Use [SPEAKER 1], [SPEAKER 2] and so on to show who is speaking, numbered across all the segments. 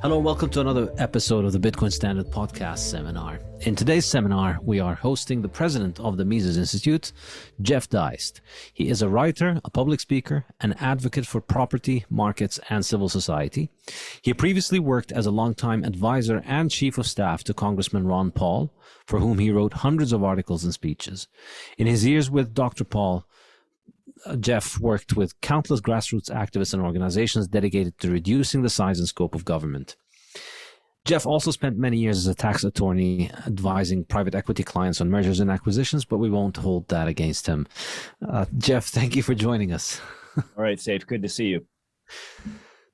[SPEAKER 1] Hello and welcome to another episode of the Bitcoin Standard Podcast Seminar. In today's seminar, we are hosting the president of the Mises Institute, Jeff Deist. He is a writer, a public speaker, an advocate for property, markets, and civil society. He previously worked as a longtime advisor and chief of staff to Congressman Ron Paul, for whom he wrote hundreds of articles and speeches. In his years with Dr. Paul, Jeff worked with countless grassroots activists and organizations dedicated to reducing the size and scope of government. Jeff also spent many years as a tax attorney advising private equity clients on mergers and acquisitions, but we won't hold that against him. Jeff, thank you for joining us.
[SPEAKER 2] All right, Saif, good to see you.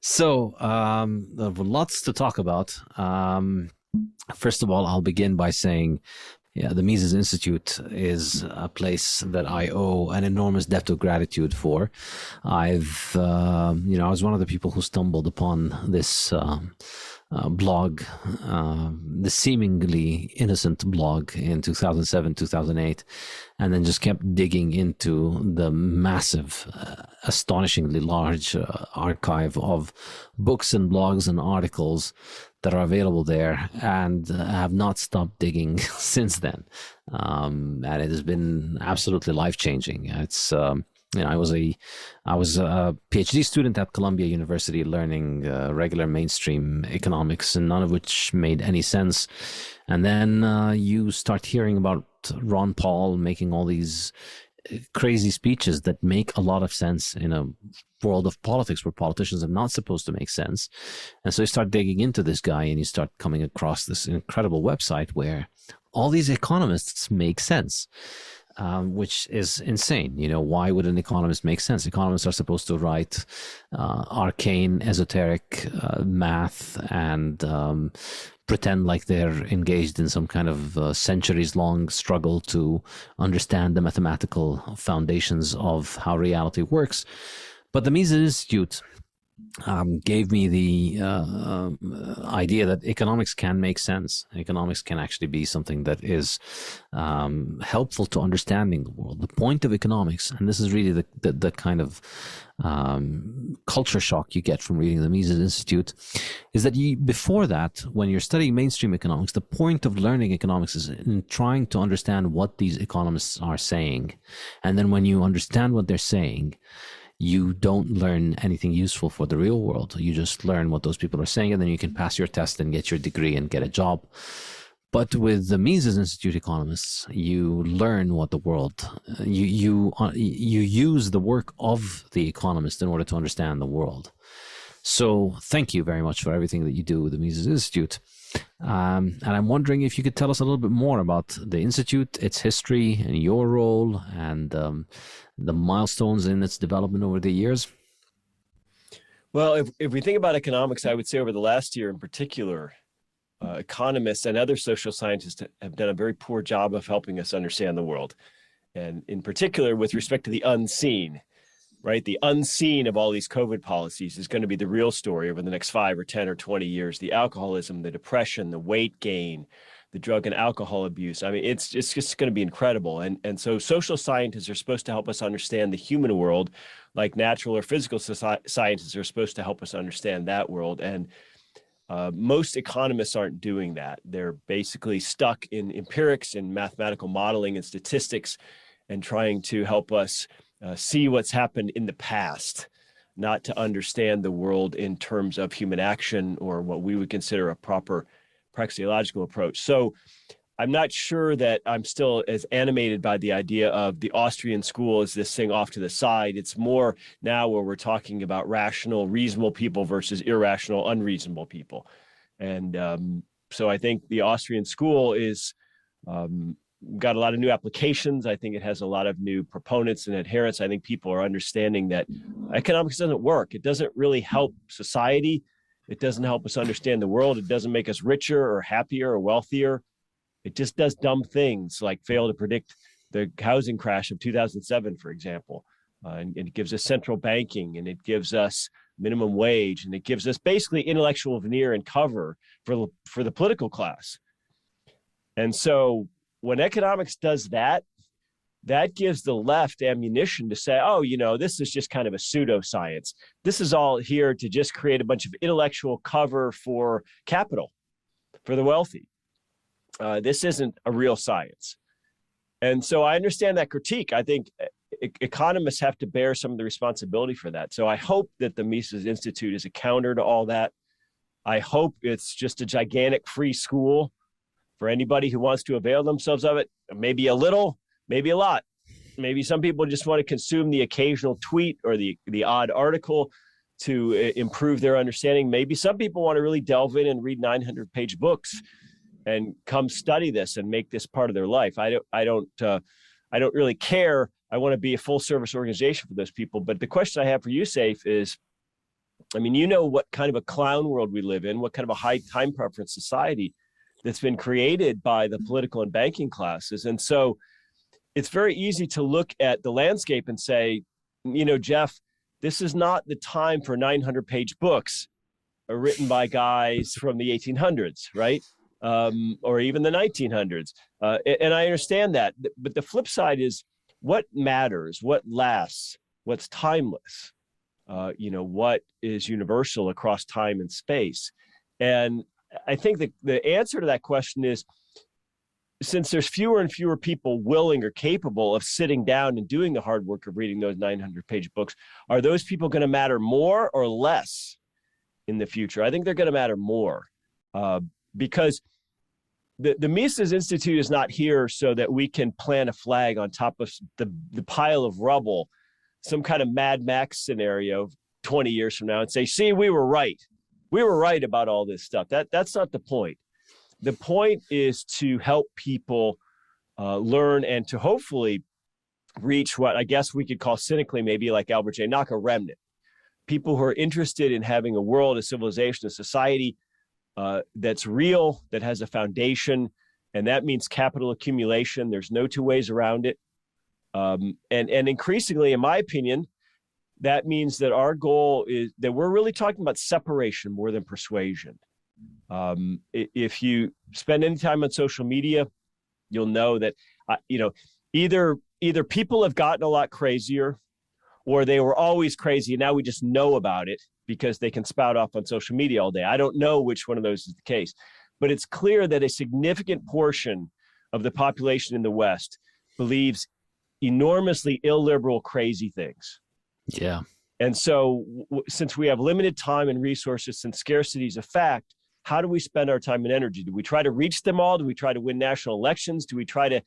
[SPEAKER 1] So, lots to talk about. First of all, I'll begin by saying, the Mises Institute is a place that I owe an enormous debt of gratitude for. I was one of the people who stumbled upon this blog, the seemingly innocent blog in 2007, 2008, and then just kept digging into the massive, astonishingly large archive of books and blogs and articles that are available there, and have not stopped digging since then. And it has been absolutely life-changing. It's I was a PhD student at Columbia University learning regular mainstream economics, and none of which made any sense. And then you start hearing about Ron Paul making all these crazy speeches that make a lot of sense in a world of politics where politicians are not supposed to make sense. And so you start digging into this guy and you start coming across this incredible website where all these economists make sense. Which is insane. Why would an economist make sense? Economists are supposed to write arcane, esoteric math and pretend like they're engaged in some kind of centuries-long struggle to understand the mathematical foundations of how reality works. But the Mises Institute gave me the idea that economics can make sense. Economics can actually be something that is helpful to understanding the world. The point of economics, and this is really the kind of culture shock you get from reading the Mises Institute, is that before that, when you're studying mainstream economics, the point of learning economics is in trying to understand what these economists are saying. And then when you understand what they're saying, you don't learn anything useful for the real world. You just learn what those people are saying, and then you can pass your test and get your degree and get a job. But with the Mises Institute economists, you learn what the world, you use the work of the economist in order to understand the world. So thank you very much for everything that you do with the Mises Institute. And I'm wondering if you could tell us a little bit more about the Institute, its history, and your role, and the milestones in its development over the years.
[SPEAKER 2] Well, if we think about economics, I would say over the last year in particular, economists and other social scientists have done a very poor job of helping us understand the world. And in particular, with respect to the unseen, right? The unseen of all these COVID policies is going to be the real story over the next 5 or 10 or 20 years. The alcoholism, the depression, the weight gain, the drug and alcohol abuse. I mean, it's just going to be incredible. And so social scientists are supposed to help us understand the human world, like natural or physical scientists are supposed to help us understand that world. And most economists aren't doing that. They're basically stuck in empirics and mathematical modeling and statistics and trying to help us see what's happened in the past, not to understand the world in terms of human action or what we would consider a proper praxeological approach. So I'm not sure that I'm still as animated by the idea of the Austrian school as this thing off to the side. It's more now where we're talking about rational, reasonable people versus irrational, unreasonable people. And so I think the Austrian school is got a lot of new applications. I think it has a lot of new proponents and adherents. I think people are understanding that economics doesn't work. It doesn't really help society. It doesn't help us understand the world. It doesn't make us richer or happier or wealthier. It just does dumb things like fail to predict the housing crash of 2007, for example. And it gives us central banking, and it gives us minimum wage, and it gives us basically intellectual veneer and cover for the political class. And so when economics does that, that gives the left ammunition to say, oh, this is just kind of a pseudoscience. This is all here to just create a bunch of intellectual cover for capital, for the wealthy. This isn't a real science. And so I understand that critique. I think economists have to bear some of the responsibility for that. So I hope that the Mises Institute is a counter to all that. I hope it's just a gigantic free school for anybody who wants to avail themselves of it. Maybe a little, maybe a lot. Maybe some people just want to consume the occasional tweet or the odd article to improve their understanding. Maybe some people want to really delve in and read 900-page books and come study this and make this part of their life. I don't really care. I want to be a full service organization for those people. But the question I have for you, Saif, is, what kind of a clown world we live in, what kind of a high time preference society that's been created by the political and banking classes. And so it's very easy to look at the landscape and say, Jeff, this is not the time for 900-page books written by guys from the 1800s, right? Or even the 1900s. And I understand that. But the flip side is, what matters, what lasts, what's timeless, what is universal across time and space. And I think the answer to that question is, since there's fewer and fewer people willing or capable of sitting down and doing the hard work of reading those 900-page books, are those people going to matter more or less in the future? I think they're going to matter more, because the Mises Institute is not here so that we can plant a flag on top of the pile of rubble, some kind of Mad Max scenario 20 years from now, and say, see, we were right. We were right about all this stuff. That's not the point. The point is to help people learn and to hopefully reach what I guess we could call cynically, maybe like Albert J. Nock, a remnant. People who are interested in having a world, a civilization, a society that's real, that has a foundation, and that means capital accumulation. There's no two ways around it. And increasingly, in my opinion, that means that our goal is that we're really talking about separation more than persuasion. If you spend any time on social media, you'll know that, either people have gotten a lot crazier, or they were always crazy and now we just know about it because they can spout off on social media all day. I don't know which one of those is the case, but it's clear that a significant portion of the population in the West believes enormously illiberal, crazy things.
[SPEAKER 1] Yeah.
[SPEAKER 2] And so since we have limited time and resources, since scarcity is a fact, how do we spend our time and energy? Do we try to reach them all? Do we try to win national elections? Do we try to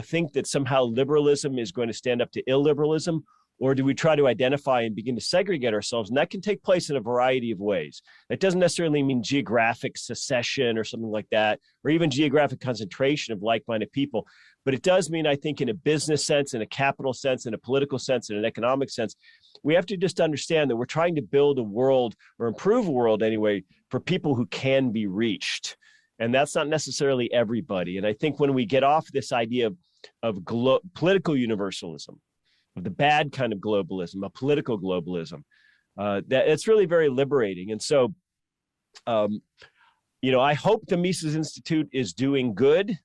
[SPEAKER 2] think that somehow liberalism is going to stand up to illiberalism? Or do we try to identify and begin to segregate ourselves? And that can take place in a variety of ways. That doesn't necessarily mean geographic secession or something like that, or even geographic concentration of like-minded people. But it does mean, I think, in a business sense, in a capital sense, in a political sense, in an economic sense, we have to just understand that we're trying to build a world, or improve a world anyway, for people who can be reached. And that's not necessarily everybody. And I think when we get off this idea of political universalism, of the bad kind of globalism, a political globalism, that it's really very liberating. And so, I hope the Mises Institute is doing good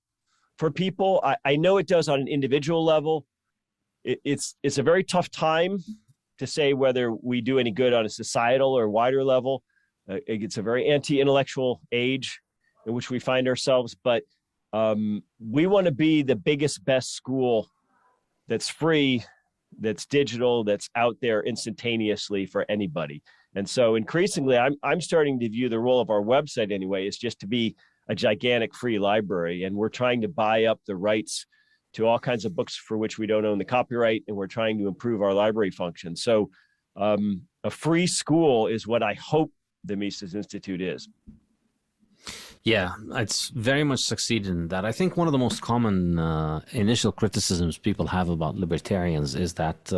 [SPEAKER 2] for people. I know it does on an individual level. It's a very tough time to say whether we do any good on a societal or wider level. It's a very anti-intellectual age in which we find ourselves, but we want to be the biggest, best school that's free, that's digital, that's out there instantaneously for anybody. And so increasingly, I'm starting to view the role of our website anyway is just to be a gigantic free library. And we're trying to buy up the rights to all kinds of books for which we don't own the copyright. And we're trying to improve our library function. So a free school is what I hope the Mises Institute is.
[SPEAKER 1] Yeah, it's very much succeeded in that. I think one of the most common initial criticisms people have about libertarians is that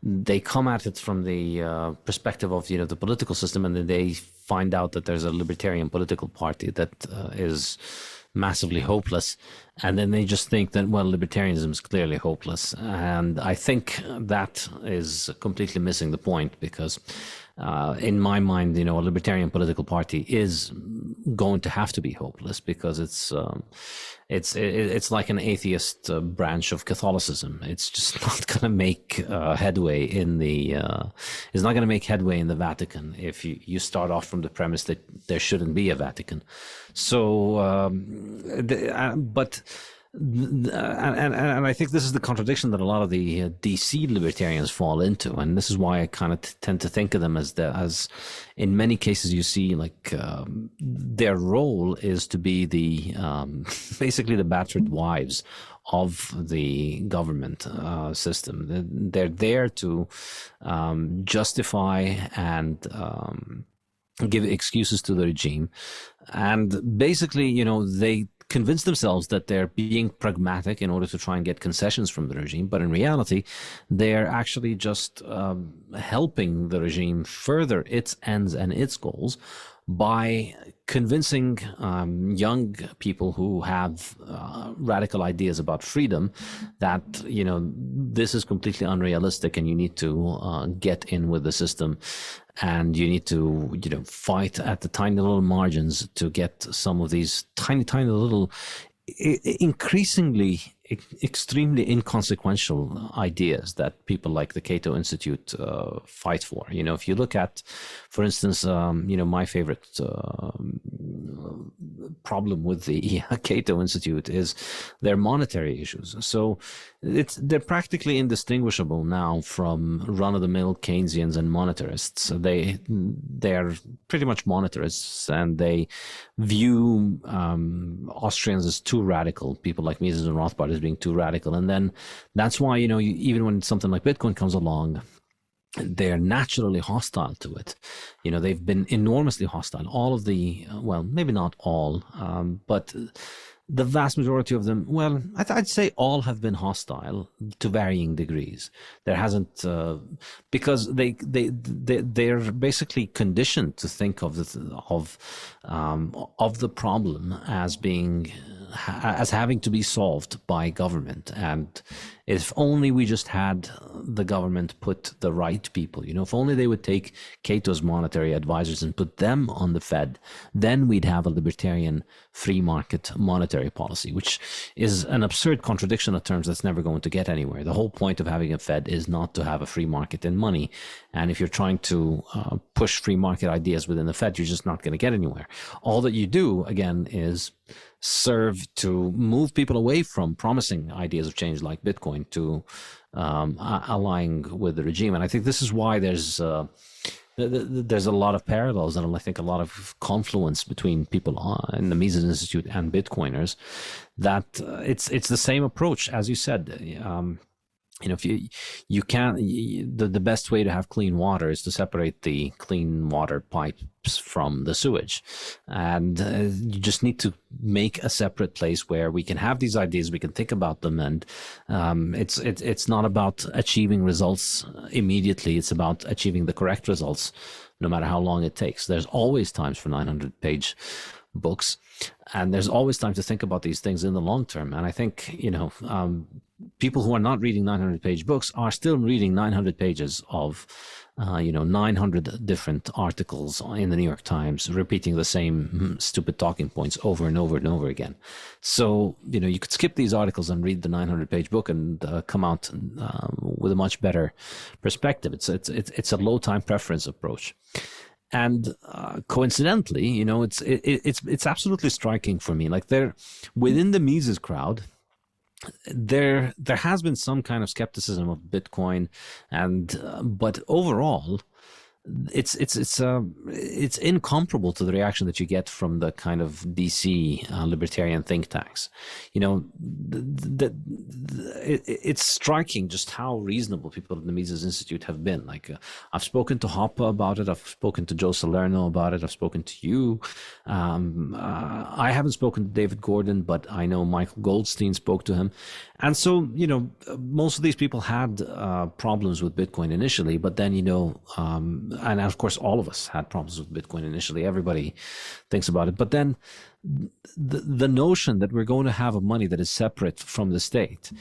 [SPEAKER 1] they come at it from the perspective of the political system, and then they find out that there's a libertarian political party that is massively hopeless, And then they just think that, well, libertarianism is clearly hopeless. And I think that is completely missing the point, because in my mind, a libertarian political party is going to have to be hopeless, because it's like an atheist branch of Catholicism. It's just not going to make headway in the it's not going to make headway in the Vatican if you start off from the premise that there shouldn't be a Vatican. So, and I think this is the contradiction that a lot of the DC libertarians fall into, and this is why I kind of tend to think of them as in many cases you see like their role is to be the basically the battered wives of the government system. They're there to justify and give excuses to the regime, and basically, they convince themselves that they're being pragmatic in order to try and get concessions from the regime, but in reality, they're actually just helping the regime further its ends and its goals by convincing young people who have radical ideas about freedom that this is completely unrealistic, and you need to get in with the system, and you need to fight at the tiny little margins to get some of these tiny little increasingly extremely inconsequential ideas that people like the Cato Institute fight for. If you look at, for instance, my favorite problem with the Cato Institute is their monetary issues. So they're practically indistinguishable now from run-of-the-mill Keynesians and monetarists. They're pretty much monetarists, and they view Austrians as too radical. People like Mises and Rothbard as being too radical, and then that's why even when something like Bitcoin comes along, they're naturally hostile to it. They've been enormously hostile. All of the, well, maybe not all, but the vast majority of them, well, I'd say all have been hostile to varying degrees. There hasn't, because they're basically conditioned to think of the problem as having to be solved by government. And if only we just had the government put the right people, if only they would take Cato's monetary advisors and put them on the Fed, then we'd have a libertarian free market monetary policy, which is an absurd contradiction of terms that's never going to get anywhere. The whole point of having a Fed is not to have a free market in money. And if you're trying to push free market ideas within the Fed, you're just not going to get anywhere. All that you do, again, is serve to move people away from promising ideas of change like Bitcoin to allying with the regime. And I think this is why there's a lot of parallels, and I think a lot of confluence between people in the Mises Institute and Bitcoiners, that it's the same approach, as you said. If you can't, the best way to have clean water is to separate the clean water pipes from the sewage, and you just need to make a separate place where we can have these ideas, we can think about them, and it's not about achieving results immediately. It's about achieving the correct results, no matter how long it takes. There's always times for 900-page books, and there's always time to think about these things in the long term. And I think people who are not reading 900-page books are still reading 900 pages of 900 different articles in the New York Times, repeating the same stupid talking points over and over and over again. So you could skip these articles and read the 900-page book and come out with a much better perspective. It's a low time preference approach. And coincidentally, it's absolutely striking for me. Like within the Mises crowd, there has been some kind of skepticism of Bitcoin, but overall, it's incomparable to the reaction that you get from the kind of DC libertarian think tanks. It's striking just how reasonable people at the Mises Institute have been. Like I've spoken to Hoppe about it, I've spoken to Joe Salerno about it, I've spoken to you. I haven't spoken to David Gordon, but I know Michael Goldstein spoke to him. And so, most of these people had problems with Bitcoin initially, but then, and of course, all of us had problems with Bitcoin initially. Everybody thinks about it. But then the notion that we're going to have a money that is separate from the state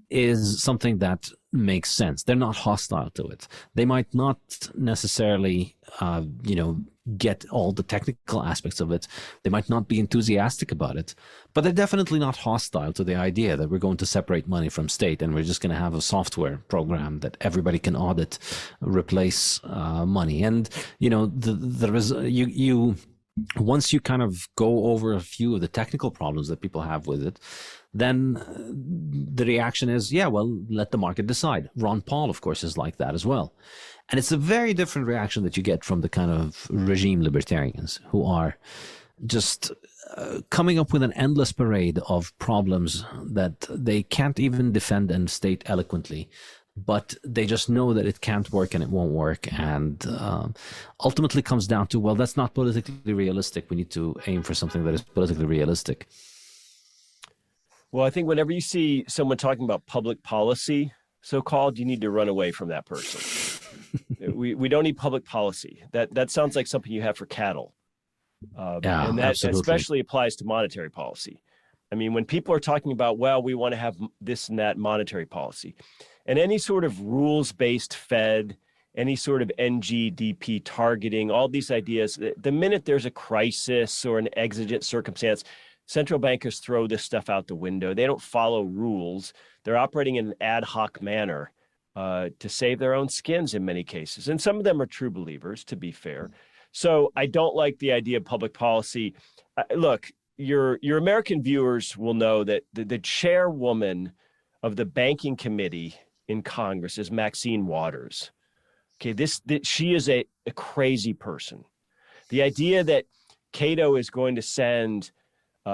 [SPEAKER 1] is something that makes sense. They're not hostile to it. They might not necessarily, get all the technical aspects of it. They might not be enthusiastic about it, but they're definitely not hostile to the idea that we're going to separate money from state and we're just going to have a software program that everybody can audit, replace money. And, once you kind of go over a few of the technical problems that people have with it, then the reaction is, yeah, well, let the market decide. Ron Paul, of course, is like that as well. And it's a very different reaction that you get from the kind of regime libertarians who are just coming up with an endless parade of problems that they can't even defend and state eloquently, but they just know that it can't work and it won't work. And ultimately comes down to, well, that's not politically realistic. We need to aim for something that is politically realistic.
[SPEAKER 2] Well, I think whenever you see someone talking about public policy, so-called, you need to run away from that person. we don't need public policy. That sounds like something you have for cattle. And that absolutely. Especially applies to monetary policy. I mean, when people are talking about, well, we want to have this and that monetary policy, and any sort of rules-based Fed, any sort of NGDP targeting, all these ideas, the minute there's a crisis or an exigent circumstance, central bankers throw this stuff out the window. They don't follow rules. They're operating in an ad hoc manner to save their own skins in many cases. And some of them are true believers, to be fair. So I don't like the idea of public policy. Look, your American viewers will know that the chairwoman of the banking committee in Congress is Maxine Waters. Okay, she is a crazy person. The idea that Cato is going to send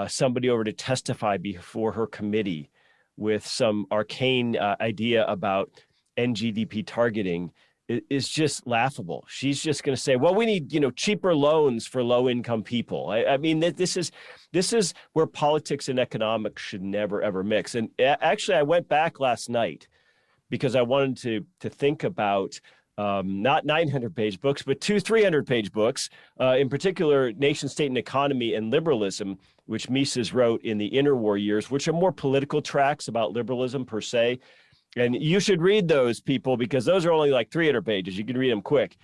[SPEAKER 2] somebody over to testify before her committee with some arcane idea about NGDP targeting is just laughable. She's just going to say, well, we need, cheaper loans for low-income people. I mean, this is where politics and economics should never, ever mix. And actually, I went back last night because I wanted to think about not 900-page books, but 300-page books, in particular, Nation, State, and Economy and Liberalism, which Mises wrote in the interwar years, which are more political tracts about liberalism per se. And you should read those, people, because those are only like 300 pages. You can read them quick.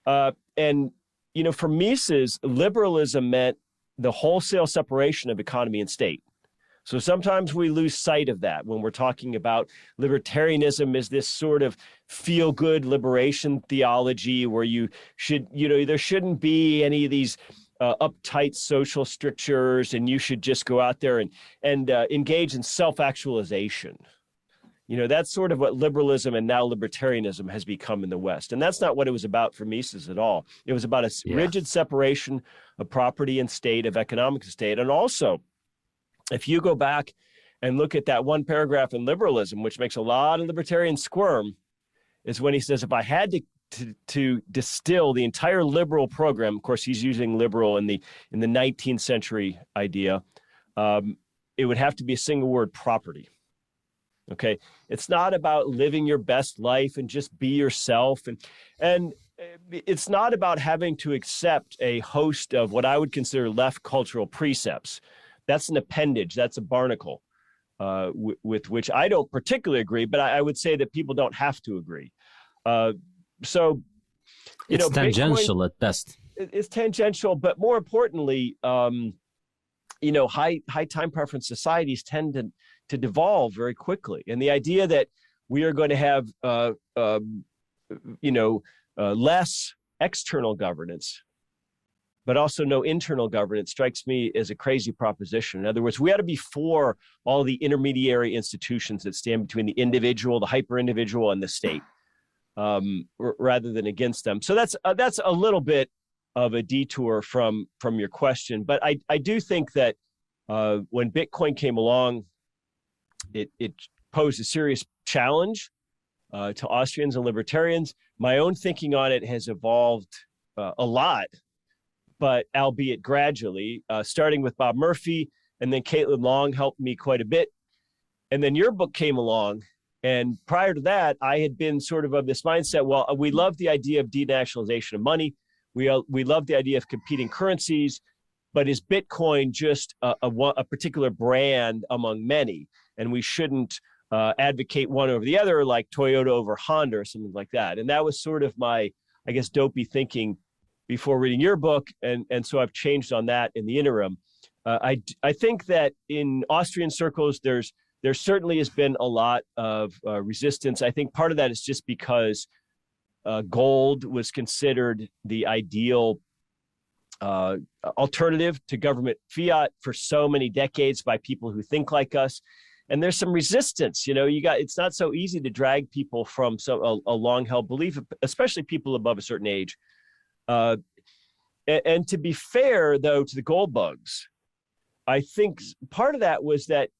[SPEAKER 2] And for Mises, liberalism meant the wholesale separation of economy and state. So sometimes we lose sight of that when we're talking about libertarianism as this sort of feel-good liberation theology where you should, there shouldn't be any of these uptight social strictures, and you should just go out there and engage in self-actualization. That's sort of what liberalism and now libertarianism has become in the West. And that's not what it was about for Mises at all. It was about a rigid separation of property and state, of economic and state. And also, if you go back and look at that one paragraph in liberalism, which makes a lot of libertarians squirm, is when he says, if I had to distill the entire liberal program, of course, he's using liberal in the 19th century idea, it would have to be a single word: property. Okay, it's not about living your best life and just be yourself, and it's not about having to accept a host of what I would consider left cultural precepts. That's an appendage. That's a barnacle with which I don't particularly agree, but I would say that people don't have to agree. So,
[SPEAKER 1] it's tangential Bitcoin, at best.
[SPEAKER 2] It's tangential, but more importantly, high time preference societies tend to devolve very quickly. And the idea that we are going to have, less external governance, but also no internal governance strikes me as a crazy proposition. In other words, we ought to be for all the intermediary institutions that stand between the individual, the hyper-individual, and the state, rather than against them. So that's a little bit of a detour from your question. But I do think that when Bitcoin came along, it posed a serious challenge to Austrians and libertarians. My own thinking on it has evolved a lot, but albeit gradually, starting with Bob Murphy, and then Caitlin Long helped me quite a bit. And then your book came along, And prior to that, I had been sort of this mindset, well, we love the idea of denationalization of money. We love the idea of competing currencies, but is Bitcoin just a particular brand among many? And we shouldn't advocate one over the other, like Toyota over Honda or something like that. And that was sort of my, I guess, dopey thinking before reading your book. And so I've changed on that in the interim. I think that in Austrian circles, there certainly has been a lot of resistance. I think part of that is just because gold was considered the ideal alternative to government fiat for so many decades by people who think like us. And there's some resistance, it's not so easy to drag people from a long held belief, especially people above a certain age. And to be fair, though, to the gold bugs, I think part of that was that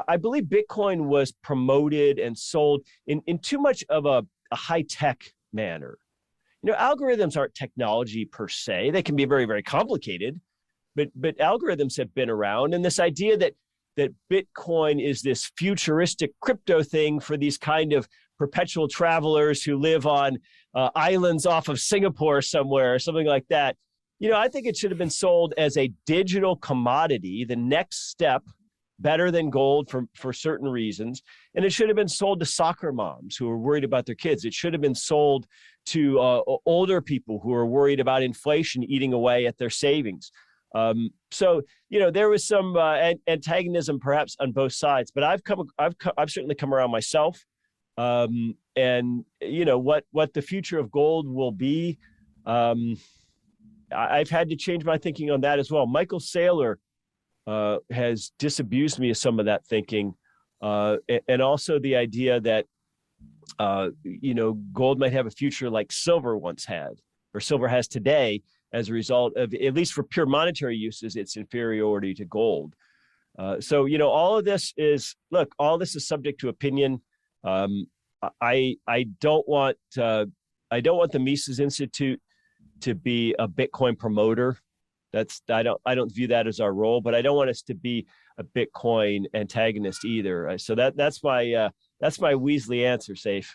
[SPEAKER 2] I believe Bitcoin was promoted and sold in too much of a high-tech manner. Algorithms aren't technology per se. They can be very, very complicated, but algorithms have been around. And this idea that Bitcoin is this futuristic crypto thing for these kind of perpetual travelers who live on islands off of Singapore somewhere or something like that. I think it should have been sold as a digital commodity, the next step, better than gold for certain reasons. And it should have been sold to soccer moms who are worried about their kids. It should have been sold to older people who are worried about inflation eating away at their savings. So there was some antagonism perhaps on both sides, but I've certainly come around myself. And what the future of gold will be, I've had to change my thinking on that as well. Michael Saylor has disabused me of some of that thinking, and also the idea that gold might have a future like silver once had, or silver has today, as a result of, at least for pure monetary uses, its inferiority to gold. So all of this is subject to opinion. I don't want the Mises Institute to be a Bitcoin promoter. I don't view that as our role, but I don't want us to be a Bitcoin antagonist either. So that's my Weasley answer, Saif.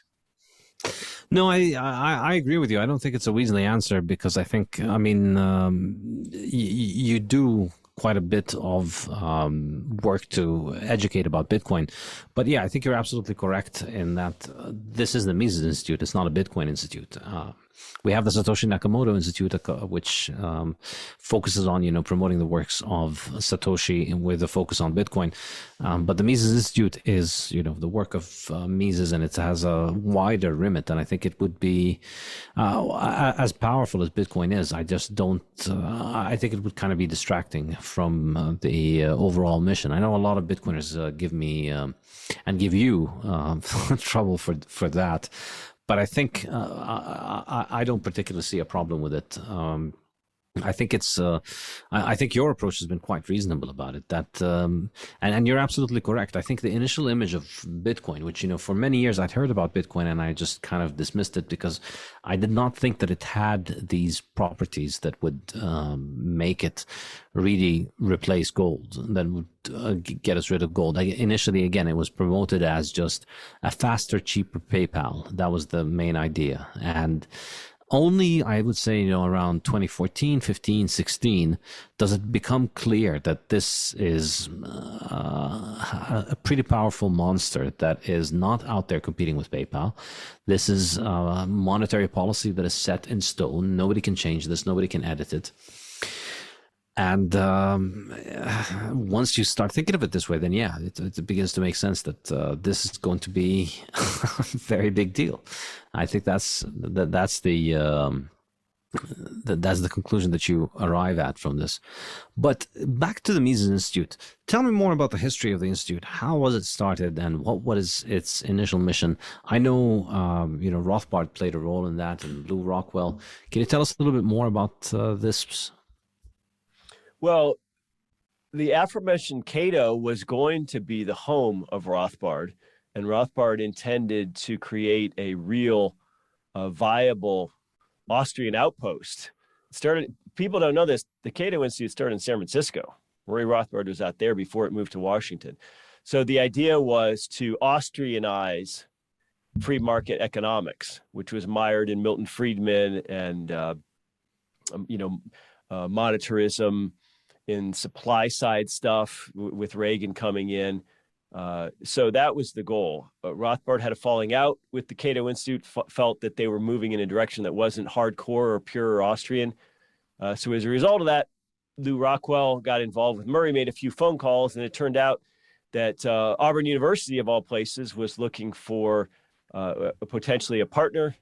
[SPEAKER 1] No, I agree with you. I don't think it's a Weasley answer because I think, you do quite a bit of work to educate about Bitcoin. But yeah, I think you're absolutely correct in that this is the Mises Institute. It's not a Bitcoin Institute. We have the Satoshi Nakamoto Institute, which focuses on, promoting the works of Satoshi with a focus on Bitcoin. But the Mises Institute is, the work of Mises, and it has a wider remit. And I think it would be as powerful as Bitcoin is. I just don't, I think it would kind of be distracting from the overall mission. I know a lot of Bitcoiners give me and give you trouble for that. But I think I don't particularly see a problem with it. I think it's. I think your approach has been quite reasonable about it. That and you're absolutely correct. I think the initial image of Bitcoin, which for many years I'd heard about Bitcoin and I just kind of dismissed it because I did not think that it had these properties that would make it really replace gold, that would get us rid of gold. Initially, again, it was promoted as just a faster, cheaper PayPal. That was the main idea, and only, I would say, around 2014, 15, 16, does it become clear that this is a pretty powerful monster that is not out there competing with PayPal. This is a monetary policy that is set in stone. Nobody can change this. Nobody can edit it. And once you start thinking of it this way, then yeah, it begins to make sense that this is going to be a very big deal. I think that's the conclusion that you arrive at from this. But back to the Mises Institute. Tell me more about the history of the institute. How was it started, and what is its initial mission? I know Rothbard played a role in that, and Lou Rockwell. Can you tell us a little bit more about this?
[SPEAKER 2] Well, the aforementioned Cato was going to be the home of Rothbard, and Rothbard intended to create a real viable Austrian outpost. People don't know this, the Cato Institute started in San Francisco. Roy Rothbard was out there before it moved to Washington. So the idea was to Austrianize free market economics, which was mired in Milton Friedman and monetarism, in supply side stuff with Reagan coming in. So that was the goal. Rothbard had a falling out with the Cato Institute, felt that they were moving in a direction that wasn't hardcore or pure or Austrian. So as a result of that, Lou Rockwell got involved with Murray, made a few phone calls, and it turned out that Auburn University, of all places, was looking for potentially a partner.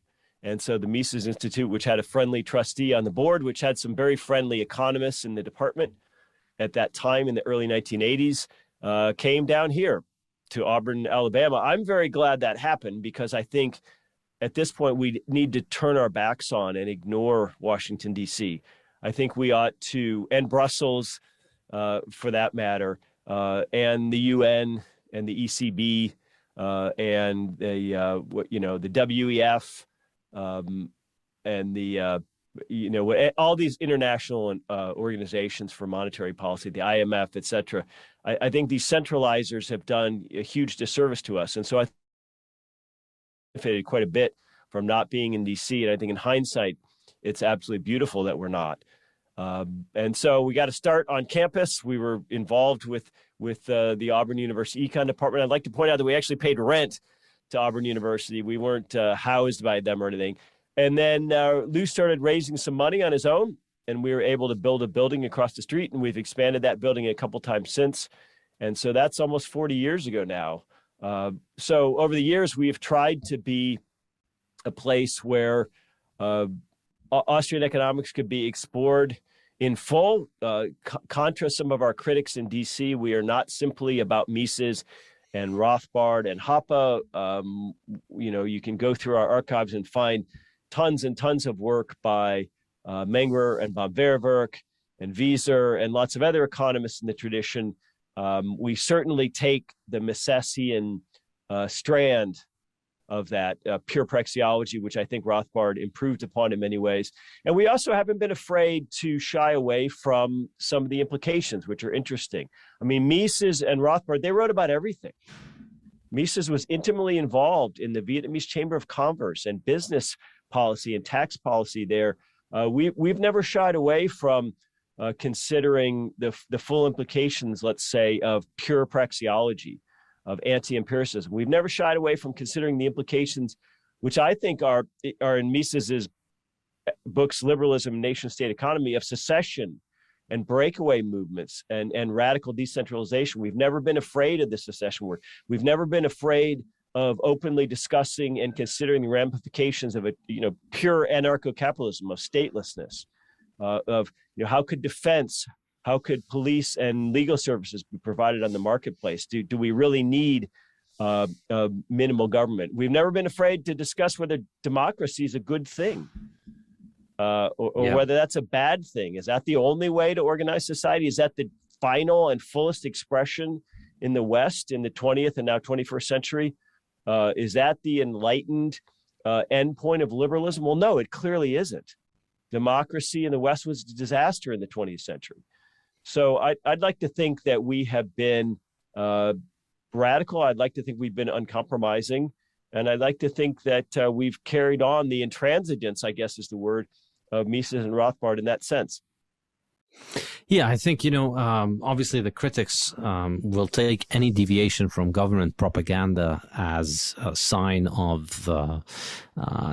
[SPEAKER 2] And so the Mises Institute, which had a friendly trustee on the board, which had some very friendly economists in the department at that time in the early 1980s, came down here to Auburn, Alabama. I'm very glad that happened, because I think at this point we need to turn our backs on and ignore Washington, D.C. I think we ought to, and Brussels for that matter, and the UN and the ECB and the WEF and the all these international organizations for monetary policy, the IMF, et cetera. I think these centralizers have done a huge disservice to us. And so I benefited quite a bit from not being in DC. And I think in hindsight, it's absolutely beautiful that we're not. And so we got to start on campus. We were involved with the Auburn University Econ department. I'd like to point out that we actually paid rent to Auburn University. We weren't housed by them or anything. And then Lou started raising some money on his own, and we were able to build a building across the street, and we've expanded that building a couple times since. And so that's almost 40 years ago now. So over the years, we have tried to be a place where Austrian economics could be explored in full. Contra some of our critics in DC, we are not simply about Mises and Rothbard and Hoppe. You can go through our archives and find tons and tons of work by Menger and von Weyrwerk and Wieser and lots of other economists in the tradition. We certainly take the Misesian strand of that pure praxeology, which I think Rothbard improved upon in many ways. And we also haven't been afraid to shy away from some of the implications, which are interesting. I mean, Mises and Rothbard, they wrote about everything. Mises was intimately involved in the Vietnamese Chamber of Commerce and business policy and tax policy there. We've never shied away from considering the full implications, let's say, of pure praxeology, of anti-empiricism. We've never shied away from considering the implications, which I think are in Mises's books, Liberalism and Nation-State Economy, of secession and breakaway movements and radical decentralization. We've never been afraid of the secession word. We've never been afraid of openly discussing and considering the ramifications of pure anarcho-capitalism, of statelessness, of how could defense, how could police and legal services be provided on the marketplace? Do we really need minimal government? We've never been afraid to discuss whether democracy is a good thing or whether that's a bad thing. Is that the only way to organize society? Is that the final and fullest expression in the West in the 20th and now 21st century? Is that the enlightened endpoint of liberalism? Well, no, it clearly isn't. Democracy in the West was a disaster in the 20th century. So I'd like to think that we have been radical. I'd like to think we've been uncompromising. And I'd like to think that we've carried on the intransigence, I guess is the word, of Mises and Rothbard in that sense.
[SPEAKER 1] Yeah, I think, obviously the critics will take any deviation from government propaganda as a sign of,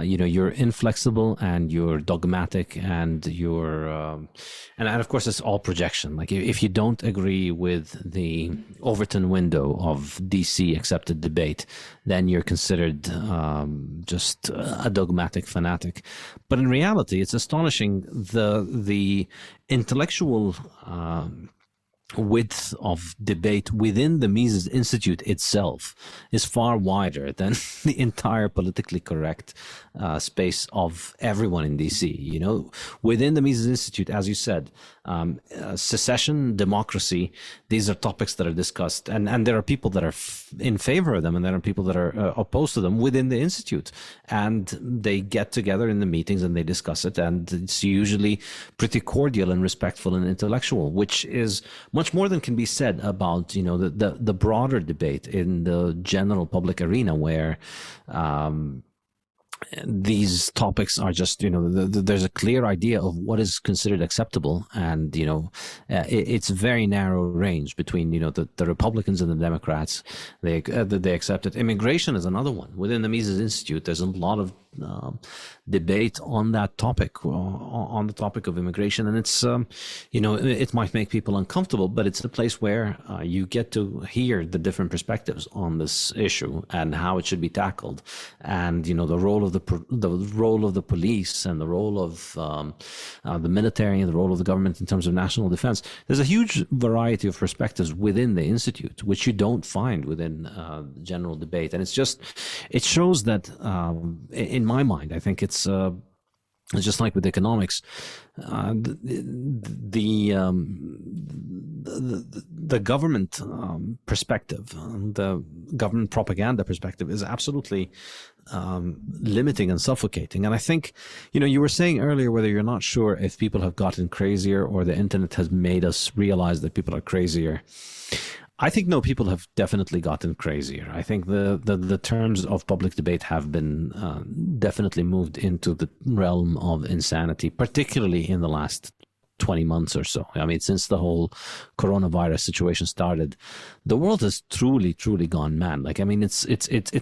[SPEAKER 1] you're inflexible and you're dogmatic and you're, and of course it's all projection. Like if you don't agree with the Overton window of DC accepted debate, then you're considered just a dogmatic fanatic. But in reality, it's astonishing the intellectual width of debate within the Mises Institute itself is far wider than the entire politically correct space of everyone in DC. Within the Mises Institute, as you said, secession, democracy, these are topics that are discussed, and there are people that are in favor of them, and there are people that are opposed to them within the institute, and they get together in the meetings and they discuss it, and it's usually pretty cordial and respectful and intellectual, which is much more than can be said about, the broader debate in the general public arena, where these topics are just, there's a clear idea of what is considered acceptable, and it's a very narrow range between the Republicans and the Democrats. They accept it. Immigration is another one. Within the Mises Institute, there's a lot of debate on that topic, on the topic of immigration, and it's it might make people uncomfortable, but it's a place where you get to hear the different perspectives on this issue and how it should be tackled, and the role of the police, and the role of the military, and the role of the government in terms of national defense. There's a huge variety of perspectives within the institute, which you don't find within general debate, and it shows that in my mind, I think it's just like with economics, the government perspective, the government propaganda perspective, is absolutely limiting and suffocating. And I think, you were saying earlier whether you're not sure if people have gotten crazier or the internet has made us realize that people are crazier. I think no, people have definitely gotten crazier. I think the terms of public debate have been definitely moved into the realm of insanity, particularly in the last 20 months or so. I mean, since the whole coronavirus situation started, the world has truly, truly gone mad. Like, I mean, it's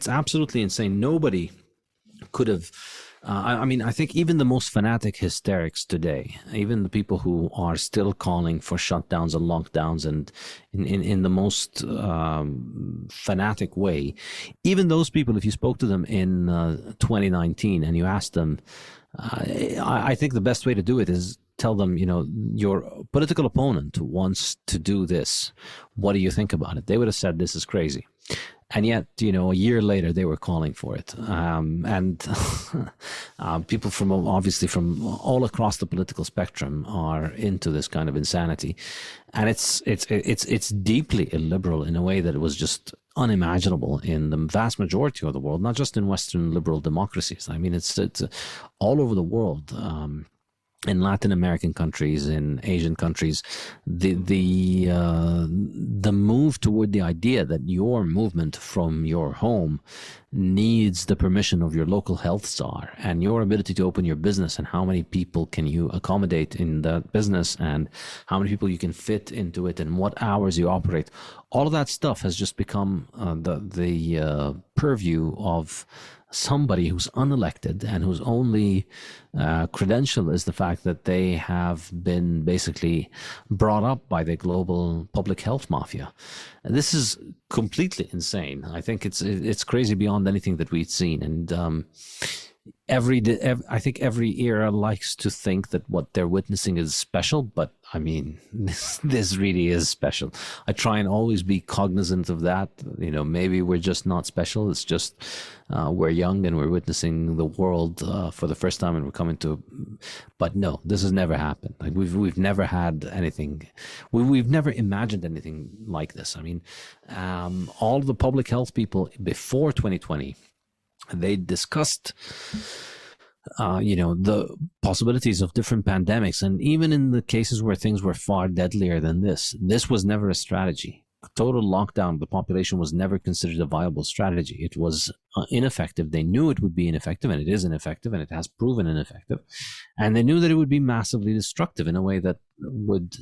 [SPEAKER 1] absolutely insane. Nobody could have. I think even the most fanatic hysterics today, even the people who are still calling for shutdowns and lockdowns and in the most fanatic way, even those people, if you spoke to them in 2019 and you asked them, I think the best way to do it is tell them, your political opponent wants to do this. What do you think about it? They would have said, this is crazy. And yet, a year later, they were calling for it. And people from all across the political spectrum are into this kind of insanity. And it's deeply illiberal in a way that it was just unimaginable in the vast majority of the world, not just in Western liberal democracies. I mean, it's all over the world. In Latin American countries, in Asian countries, the move toward the idea that your movement from your home needs the permission of your local health czar, and your ability to open your business, and how many people can you accommodate in that business, and how many people you can fit into it, and what hours you operate. All of that stuff has just become the purview of somebody who's unelected and whose only credential is the fact that they have been basically brought up by the global public health mafia. This is completely insane. I think it's crazy beyond anything that we've seen. And I think every era likes to think that what they're witnessing is special, but I mean, this really is special. I try and always be cognizant of that. Maybe we're just not special. It's just we're young and we're witnessing the world for the first time, and we're coming to. But no, this has never happened. Like we've never had anything. We've never imagined anything like this. I mean, all the public health people before 2020. They discussed, the possibilities of different pandemics. And even in the cases where things were far deadlier than this was never a strategy. Total lockdown of the population was never considered a viable strategy. It was ineffective. They knew it would be ineffective, and it is ineffective, and it has proven ineffective. And they knew that it would be massively destructive in a way that would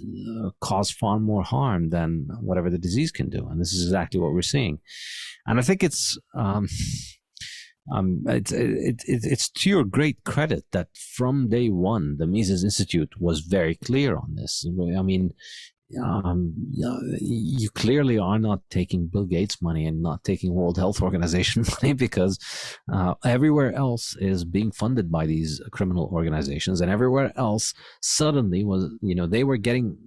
[SPEAKER 1] cause far more harm than whatever the disease can do. And this is exactly what we're seeing. And I think it's to your great credit that from day one, the Mises Institute was very clear on this. I mean, you clearly are not taking Bill Gates money and not taking World Health Organization money, because everywhere else is being funded by these criminal organizations, and everywhere else suddenly was, they were getting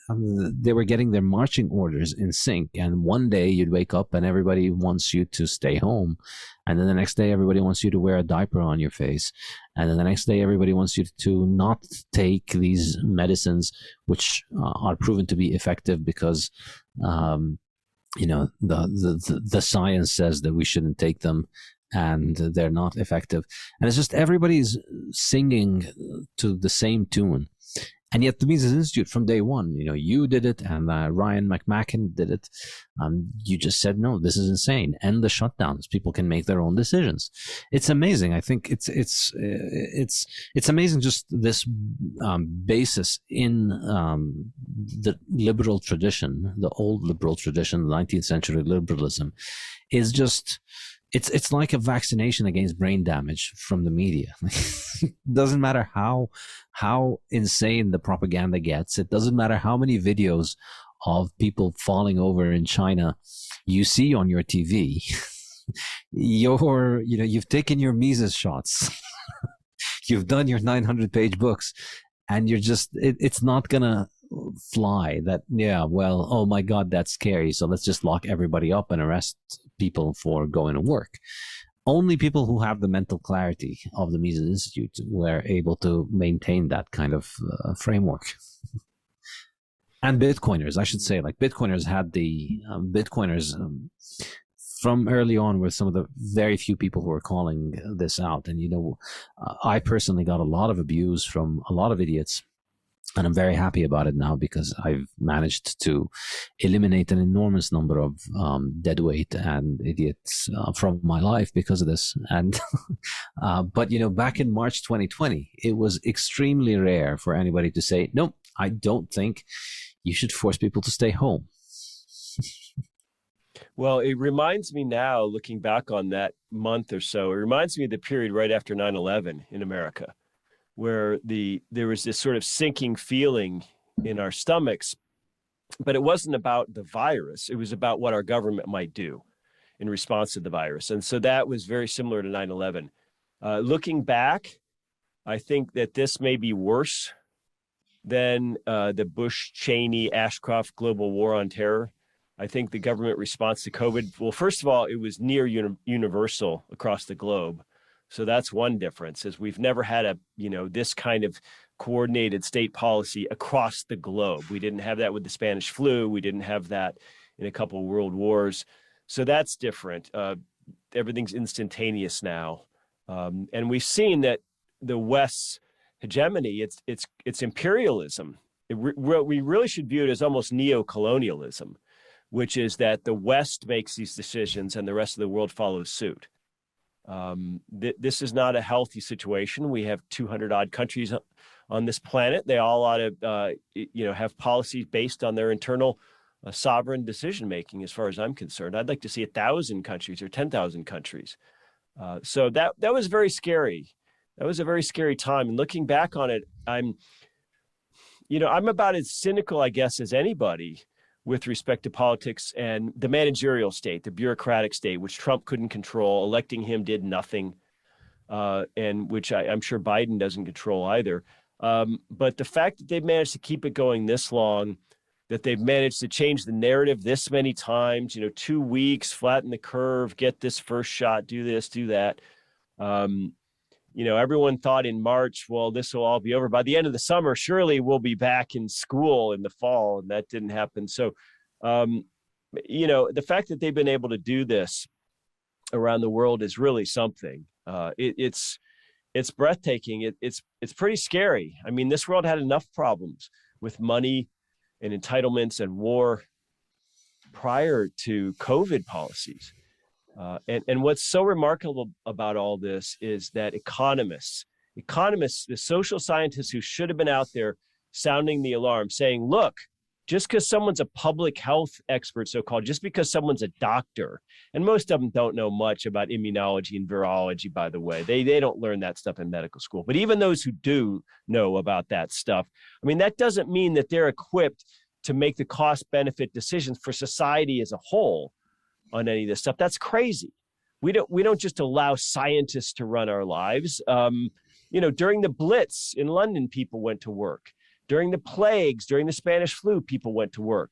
[SPEAKER 1] their marching orders in sync. And one day you'd wake up and everybody wants you to stay home. And then the next day, everybody wants you to wear a diaper on your face. And then the next day, everybody wants you to not take these medicines, which are proven to be effective because, the science says that we shouldn't take them, and they're not effective. And it's just everybody's singing to the same tune. And yet the Mises Institute from day one, you did it, and Ryan McMacken did it. You just said, no, this is insane. End the shutdowns. People can make their own decisions. It's amazing. I think it's amazing, just this basis in the liberal tradition, the old liberal tradition, the 19th century liberalism, is just, it's like a vaccination against brain damage from the media. It doesn't matter how insane the propaganda gets. It doesn't matter how many videos of people falling over in China you see on your TV. You've taken your Mises shots. You've done your 900-page books, and it's not gonna fly that, oh my God, that's scary, so let's just lock everybody up and arrest people for going to work. Only people who have the mental clarity of the Mises Institute were able to maintain that kind of framework. And Bitcoiners, I should say, like Bitcoiners had Bitcoiners from early on were some of the very few people who were calling this out. And, I personally got a lot of abuse from a lot of idiots. And I'm very happy about it now, because I've managed to eliminate an enormous number of deadweight and idiots from my life because of this. And but back in March 2020, it was extremely rare for anybody to say, "Nope, I don't think you should force people to stay home."
[SPEAKER 2] Well, it reminds me now, looking back on that month or so, it reminds me of the period right after 9/11 in America, where there was this sort of sinking feeling in our stomachs, but it wasn't about the virus. It was about what our government might do in response to the virus. And so that was very similar to 9/11. Looking back, I think that this may be worse than the Bush-Cheney-Ashcroft global war on terror. I think the government response to COVID, well, first of all, it was near universal across the globe. So that's one difference, is we've never had this kind of coordinated state policy across the globe. We didn't have that with the Spanish flu. We didn't have that in a couple of world wars. So that's different. Everything's instantaneous now. And we've seen that the West's hegemony, it's imperialism. What we really should view it as almost neo-colonialism, which is that the West makes these decisions and the rest of the world follows suit. This is not a healthy situation. We have 200 odd countries on this planet. They all ought to, have policies based on their internal sovereign decision making. As far as I'm concerned, I'd like to see 1,000 countries or 10,000 countries. So that was very scary. That was a very scary time. And looking back on it, I'm about as cynical, I guess, as anybody with respect to politics and the managerial state, the bureaucratic state, which Trump couldn't control. Electing him did nothing, and which I'm sure Biden doesn't control either. But the fact that they've managed to keep it going this long, that they've managed to change the narrative this many times, 2 weeks, flatten the curve, get this first shot, do this, do that. Everyone thought in March, well, this will all be over. By the end of the summer, surely we'll be back in school in the fall, and that didn't happen. So, the fact that they've been able to do this around the world is really something. It's breathtaking. It's pretty scary. I mean, this world had enough problems with money and entitlements and war prior to COVID policies. And what's so remarkable about all this is that economists, the social scientists who should have been out there sounding the alarm, saying, look, just because someone's a public health expert, so-called, just because someone's a doctor, and most of them don't know much about immunology and virology, by the way. They don't learn that stuff in medical school. But even those who do know about that stuff, I mean, that doesn't mean that they're equipped to make the cost-benefit decisions for society as a whole on any of this stuff. That's crazy. We don't just allow scientists to run our lives. During the Blitz in London, people went to work. During the plagues, during the Spanish flu, people went to work.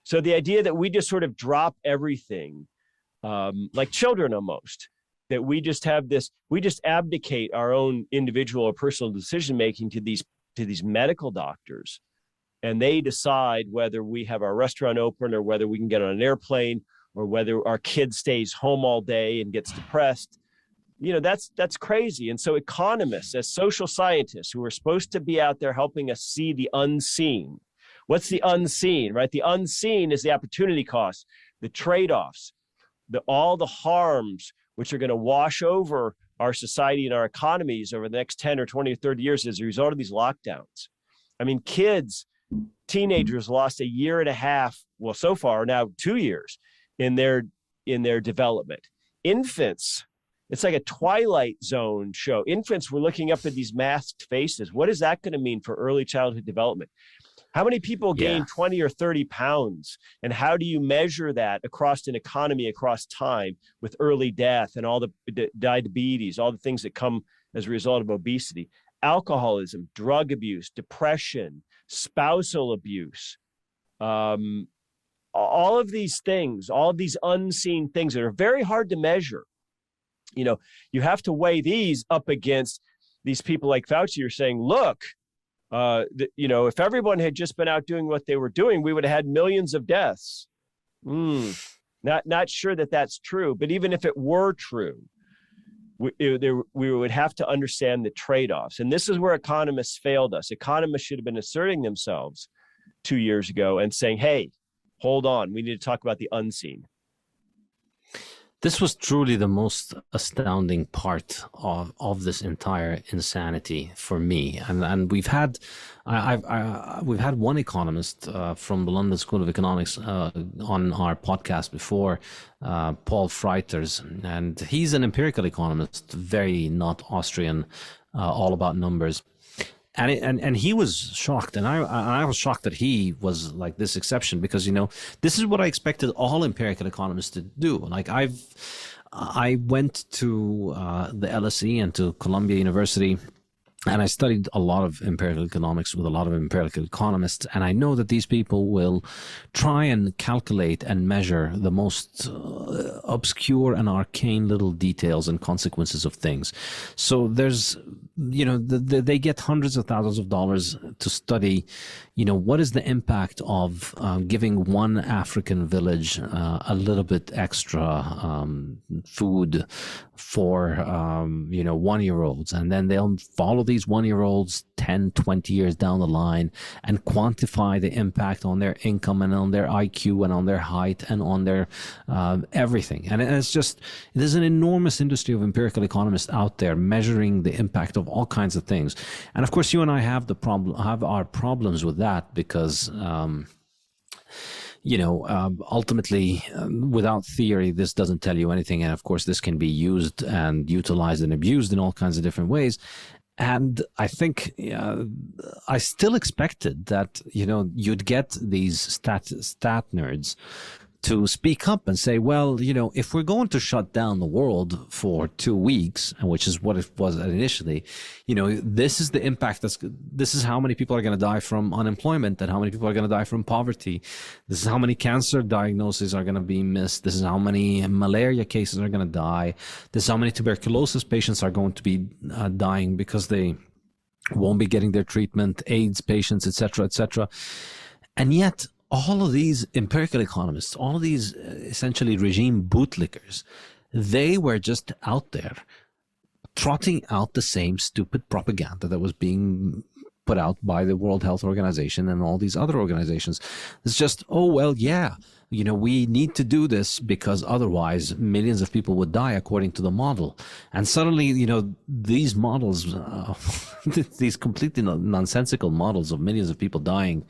[SPEAKER 2] So the idea that we just sort of drop everything, like children almost, that we just abdicate our own individual or personal decision-making to these medical doctors, and they decide whether we have our restaurant open or whether we can get on an airplane, or whether our kid stays home all day and gets depressed. that's crazy. And so economists, as social scientists who are supposed to be out there helping us see the unseen. What's the unseen, right? The unseen is the opportunity costs, the trade-offs, all the harms which are going to wash over our society and our economies over the next 10 or 20 or 30 years as a result of these lockdowns. I mean, teenagers lost a year and a half, well, so far now 2 years in their development. Infants, it's like a Twilight Zone show. Infants were looking up at these masked faces. What is that going to mean for early childhood development? How many people gain 20 or 30 pounds? And how do you measure that across an economy, across time, with early death and all the diabetes, all the things that come as a result of obesity? Alcoholism, drug abuse, depression, spousal abuse, all of these things, all of these unseen things that are very hard to measure. You have to weigh these up against these people like Fauci are saying, look, if everyone had just been out doing what they were doing, we would have had millions of deaths. Not sure that that's true, but even if it were true, we would have to understand the trade-offs. And this is where economists failed us. Economists should have been asserting themselves 2 years ago and saying, hey, hold on, we need to talk about the unseen.
[SPEAKER 1] This was truly the most astounding part of this entire insanity for me, and we've had one economist from the London School of Economics on our podcast before, Paul Freiters, and he's an empirical economist, very not Austrian, all about numbers. And he was shocked, and I was shocked that he was like this exception, because this is what I expected all empirical economists to do. Like I went to the LSE and to Columbia University, and I studied a lot of empirical economics with a lot of empirical economists, and I know that these people will try and calculate and measure the most obscure and arcane little details and consequences of things. So there's, they get hundreds of thousands of dollars to study, what is the impact of giving one African village a little bit extra food for, 1-year-olds, and then they'll follow these 1-year-olds 10, 20 years down the line and quantify the impact on their income and on their IQ and on their height and on their everything. And there's an enormous industry of empirical economists out there measuring the impact of all kinds of things. And of course, you and I have our problems with that because ultimately, without theory, this doesn't tell you anything. And of course, this can be used and utilized and abused in all kinds of different ways. And I think I still expected that, you'd get these stat nerds to speak up and say, well, if we're going to shut down the world for 2 weeks, which is what it was initially, this is the impact. This is how many people are going to die from unemployment, and how many people are going to die from poverty. This is how many cancer diagnoses are going to be missed. This is how many malaria cases are going to die. This is how many tuberculosis patients are going to be dying because they won't be getting their treatment, AIDS patients, etc., etc. And yet, all of these empirical economists, all of these essentially regime bootlickers, they were just out there trotting out the same stupid propaganda that was being put out by the World Health Organization and all these other organizations. It's just, we need to do this because otherwise millions of people would die according to the model. And suddenly, these models, these completely nonsensical models of millions of people dying,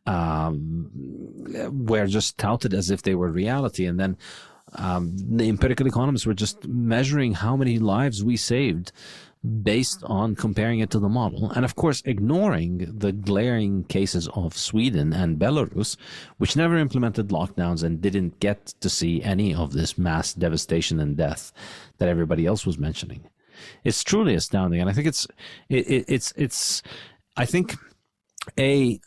[SPEAKER 1] were just touted as if they were reality. And then the empirical economists were just measuring how many lives we saved based on comparing it to the model. And of course, ignoring the glaring cases of Sweden and Belarus, which never implemented lockdowns and didn't get to see any of this mass devastation and death that everybody else was mentioning. It's truly astounding. And I think as I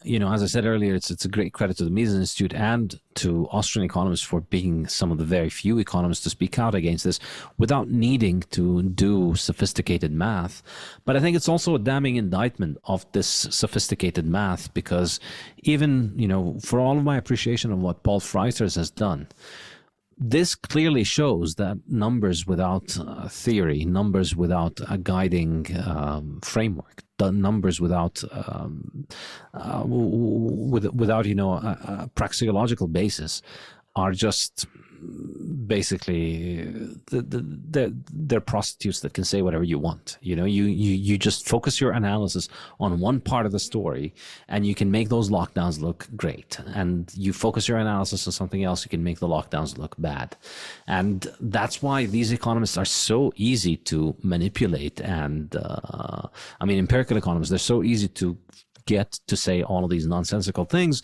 [SPEAKER 1] said earlier, it's a great credit to the Mises Institute and to Austrian economists for being some of the very few economists to speak out against this without needing to do sophisticated math. But I think it's also a damning indictment of this sophisticated math, because even, for all of my appreciation of what Paul Freiters has done, this clearly shows that numbers without theory, numbers without a guiding framework, the numbers without without a praxeological basis are just basically they're prostitutes that can say whatever you want. You just focus your analysis on one part of the story and you can make those lockdowns look great, and you focus your analysis on something else, you can make the lockdowns look bad. And that's why these economists are so easy to manipulate. And empirical economists, they're so easy to get to say all of these nonsensical things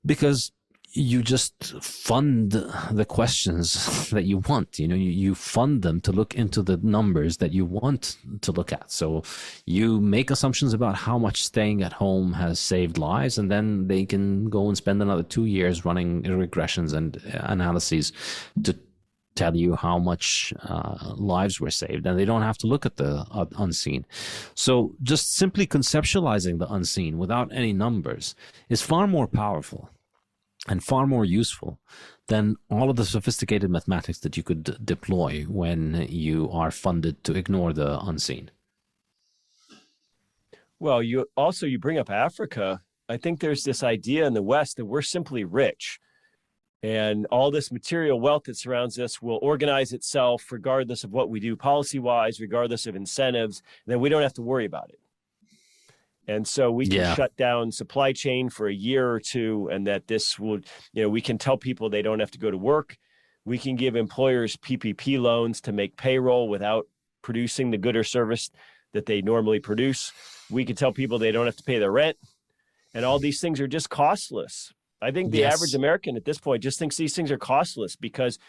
[SPEAKER 1] because you just fund the questions that you want. You fund them to look into the numbers that you want to look at. So you make assumptions about how much staying at home has saved lives, and then they can go and spend another 2 years running regressions and analyses to tell you how much lives were saved, and they don't have to look at the unseen. So just simply conceptualizing the unseen without any numbers is far more powerful and far more useful than all of the sophisticated mathematics that you could deploy when you are funded to ignore the unseen.
[SPEAKER 2] Well, you bring up Africa. I think there's this idea in the West that we're simply rich, and all this material wealth that surrounds us will organize itself regardless of what we do policy-wise, regardless of incentives, and then we don't have to worry about it. And so we can shut down supply chain for a year or two, and that this would, we can tell people they don't have to go to work. We can give employers PPP loans to make payroll without producing the good or service that they normally produce. We can tell people they don't have to pay their rent. And all these things are just costless. I think the average American at this point just thinks these things are costless because,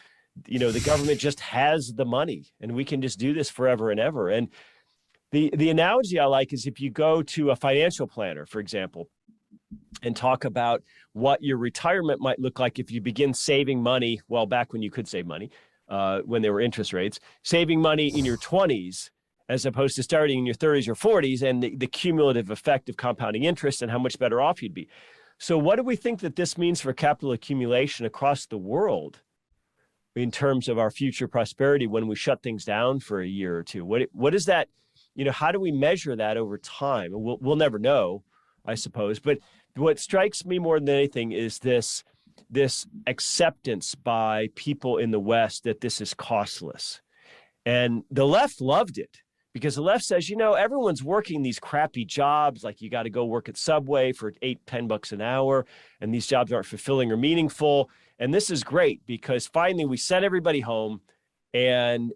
[SPEAKER 2] the government just has the money and we can just do this forever and ever. And the analogy I like is if you go to a financial planner, for example, and talk about what your retirement might look like if you begin saving money, well, back when you could save money, when there were interest rates, saving money in your 20s, as opposed to starting in your 30s or 40s, and the cumulative effect of compounding interest and how much better off you'd be. So what do we think that this means for capital accumulation across the world in terms of our future prosperity when we shut things down for a year or two? What is that? How do we measure that over time? We'll never know, I suppose. But what strikes me more than anything is this acceptance by people in the West that this is costless. And the left loved it because the left says, everyone's working these crappy jobs, like you got to go work at Subway for $8-10 an hour, and these jobs aren't fulfilling or meaningful. And this is great because finally we sent everybody home, and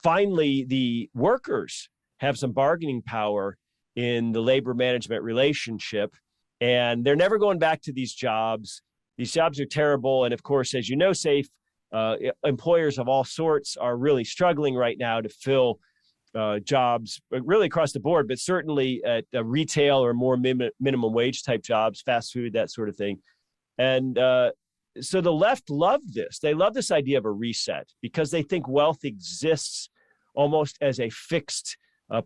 [SPEAKER 2] finally the workers have some bargaining power in the labor management relationship, and they're never going back to these jobs. These jobs are terrible. And of course, as you know, Saif, employers of all sorts are really struggling right now to fill jobs really across the board, but certainly at retail or more minimum wage type jobs, fast food, that sort of thing. And so the left love this. They love this idea of a reset because they think wealth exists almost as a fixed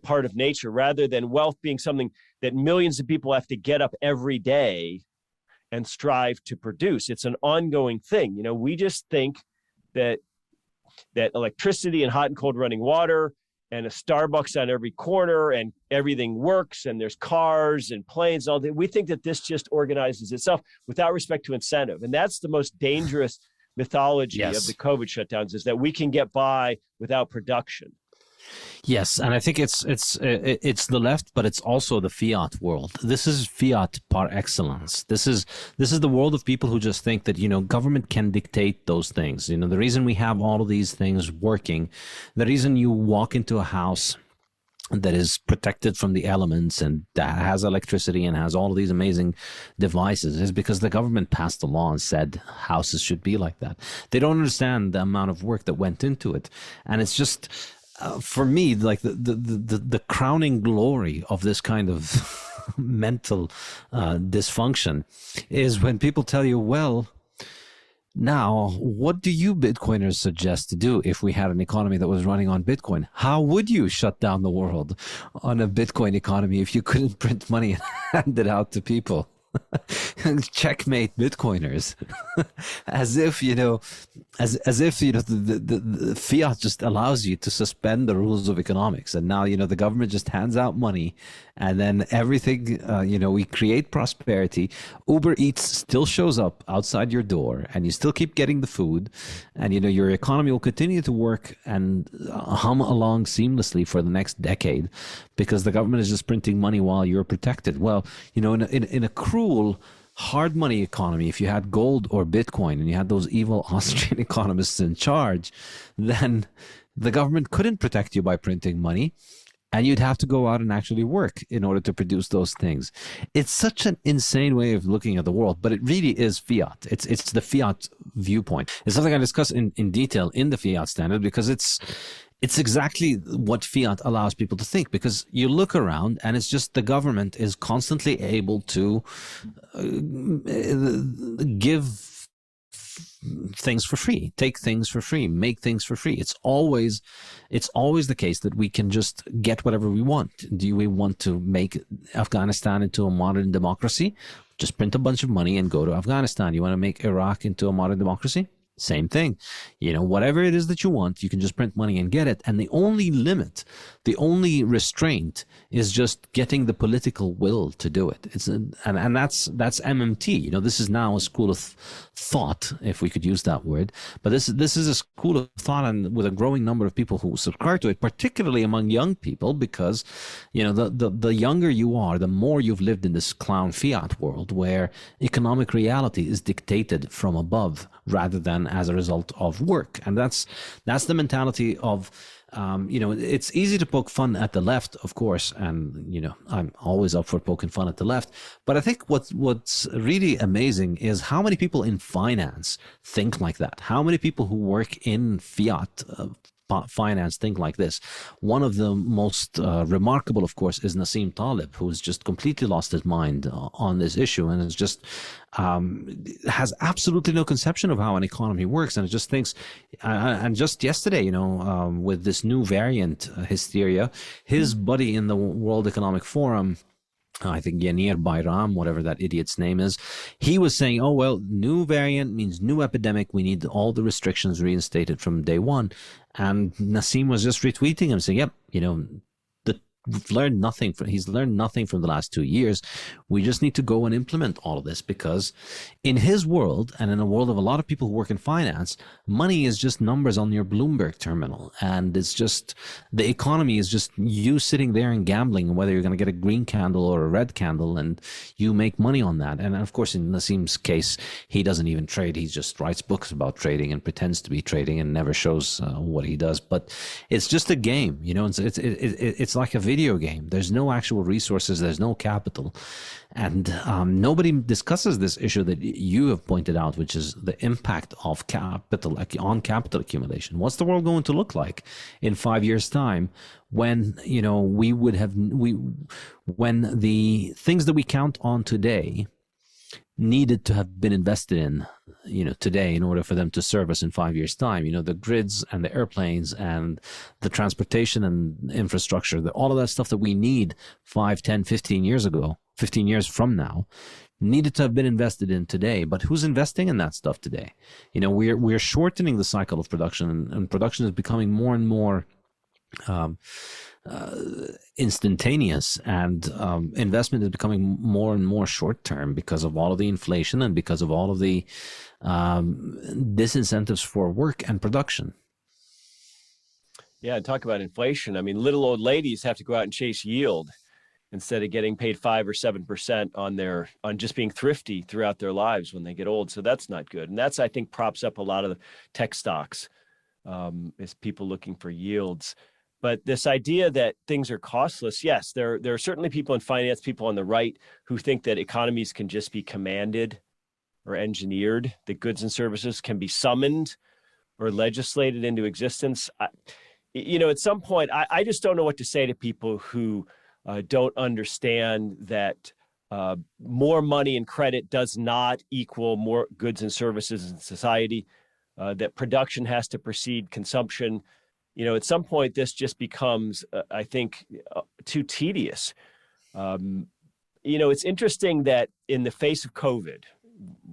[SPEAKER 2] part of nature, rather than wealth being something that millions of people have to get up every day and strive to produce. It's an ongoing thing. We just think that electricity and hot and cold running water and a Starbucks on every corner and everything works and there's cars and planes, all that. We think that this just organizes itself without respect to incentive. And that's the most dangerous mythology of the COVID shutdowns, is that we can get by without production.
[SPEAKER 1] Yes, and I think it's the left, but it's also the fiat world. This is fiat par excellence. This is the world of people who just think that government can dictate those things. The reason we have all of these things working, the reason you walk into a house that is protected from the elements and that has electricity and has all of these amazing devices is because the government passed a law and said houses should be like that. They don't understand the amount of work that went into it, and it's just. For me, like the crowning glory of this kind of mental dysfunction is when people tell you, well, now, what do you Bitcoiners suggest to do if we had an economy that was running on Bitcoin? How would you shut down the world on a Bitcoin economy if you couldn't print money and hand it out to people? Checkmate Bitcoiners. As if, as if, the fiat just allows you to suspend the rules of economics. And now, the government just hands out money, and then everything, we create prosperity. Uber Eats still shows up outside your door, and you still keep getting the food, and, your economy will continue to work and hum along seamlessly for the next decade because the government is just printing money while you're protected. Well, in a cruel, hard money economy, if you had gold or Bitcoin and you had those evil Austrian economists in charge, then the government couldn't protect you by printing money, and you'd have to go out and actually work in order to produce those things. It's such an insane way of looking at the world, but it really is fiat. It's the fiat viewpoint. It's something I discuss in detail in the fiat standard because it's exactly what fiat allows people to think, because you look around and it's just the government is constantly able to give things for free, take things for free, make things for free. It's always the case that we can just get whatever we want. Do we want to make Afghanistan into a modern democracy? Just print a bunch of money and go to Afghanistan. You want to make Iraq into a modern democracy? Same thing. Whatever it is that you want, you can just print money and get it. And the only limit, the only restraint is just getting the political will to do it. And that's MMT. This is now a school of thought, if we could use that word. But this is a school of thought, and with a growing number of people who subscribe to it, particularly among young people, because the younger you are, the more you've lived in this clown fiat world where economic reality is dictated from above rather than as a result of work. And that's the mentality of it's easy to poke fun at the left, of course, and I'm always up for poking fun at the left, but I think what's really amazing is how many people in finance think like that. How many people who work in fiat finance think like this. One of the most remarkable, of course, is Nassim Taleb, who's just completely lost his mind on this issue, and is just has absolutely no conception of how an economy works, and it just thinks. And just yesterday, with this new variant hysteria, his buddy in the World Economic Forum, I think Yanir Bayram, whatever that idiot's name is, he was saying, oh, well, new variant means new epidemic. We need all the restrictions reinstated from day one. And Nassim was just retweeting him saying, yep, he's learned nothing from the last 2 years. We just need to go and implement all of this, because in his world, and in a world of a lot of people who work in finance, money is just numbers on your Bloomberg terminal. And it's just, the economy is just you sitting there and gambling whether you're going to get a green candle or a red candle, and you make money on that. And of course, in Nassim's case, he doesn't even trade. He just writes books about trading and pretends to be trading and never shows what he does. But it's just a game, it's like a video game. There's no actual resources. There's no capital. And nobody discusses this issue that you have pointed out, which is the impact of capital on capital accumulation. What's the world going to look like in 5 years' time when, when the things that we count on today needed to have been invested in, today in order for them to serve us in 5 years' time? The grids and the airplanes and the transportation and infrastructure, all of that stuff that we need 5, 10, 15 years ago, 15 years from now, needed to have been invested in today. But who's investing in that stuff today? We're shortening the cycle of production, and production is becoming more and more instantaneous, and investment is becoming more and more short term because of all of the inflation and because of all of the disincentives for work and production.
[SPEAKER 2] Yeah, talk about inflation. I mean, little old ladies have to go out and chase yield instead of getting paid 5 or 7% on just being thrifty throughout their lives when they get old. So that's not good. And that's, I think, props up a lot of the tech stocks, is people looking for yields. But this idea that things are costless, yes, there are certainly people in finance, people on the right, who think that economies can just be commanded or engineered, that goods and services can be summoned or legislated into existence. At some point, I just don't know what to say to people who don't understand that more money and credit does not equal more goods and services in society, that production has to precede consumption. At some point, this just becomes, I think, too tedious. it's interesting that in the face of COVID,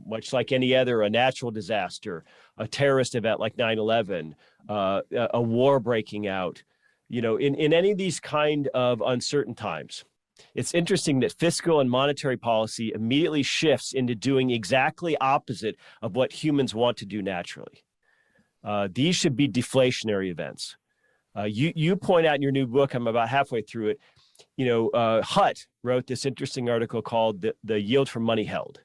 [SPEAKER 2] much like any other, a natural disaster, a terrorist event like 9/11, a war breaking out, in any of these kind of uncertain times, it's interesting that fiscal and monetary policy immediately shifts into doing exactly opposite of what humans want to do naturally. These should be deflationary events. You point out in your new book, I'm about halfway through it, Hutt wrote this interesting article called The Yield from Money Held.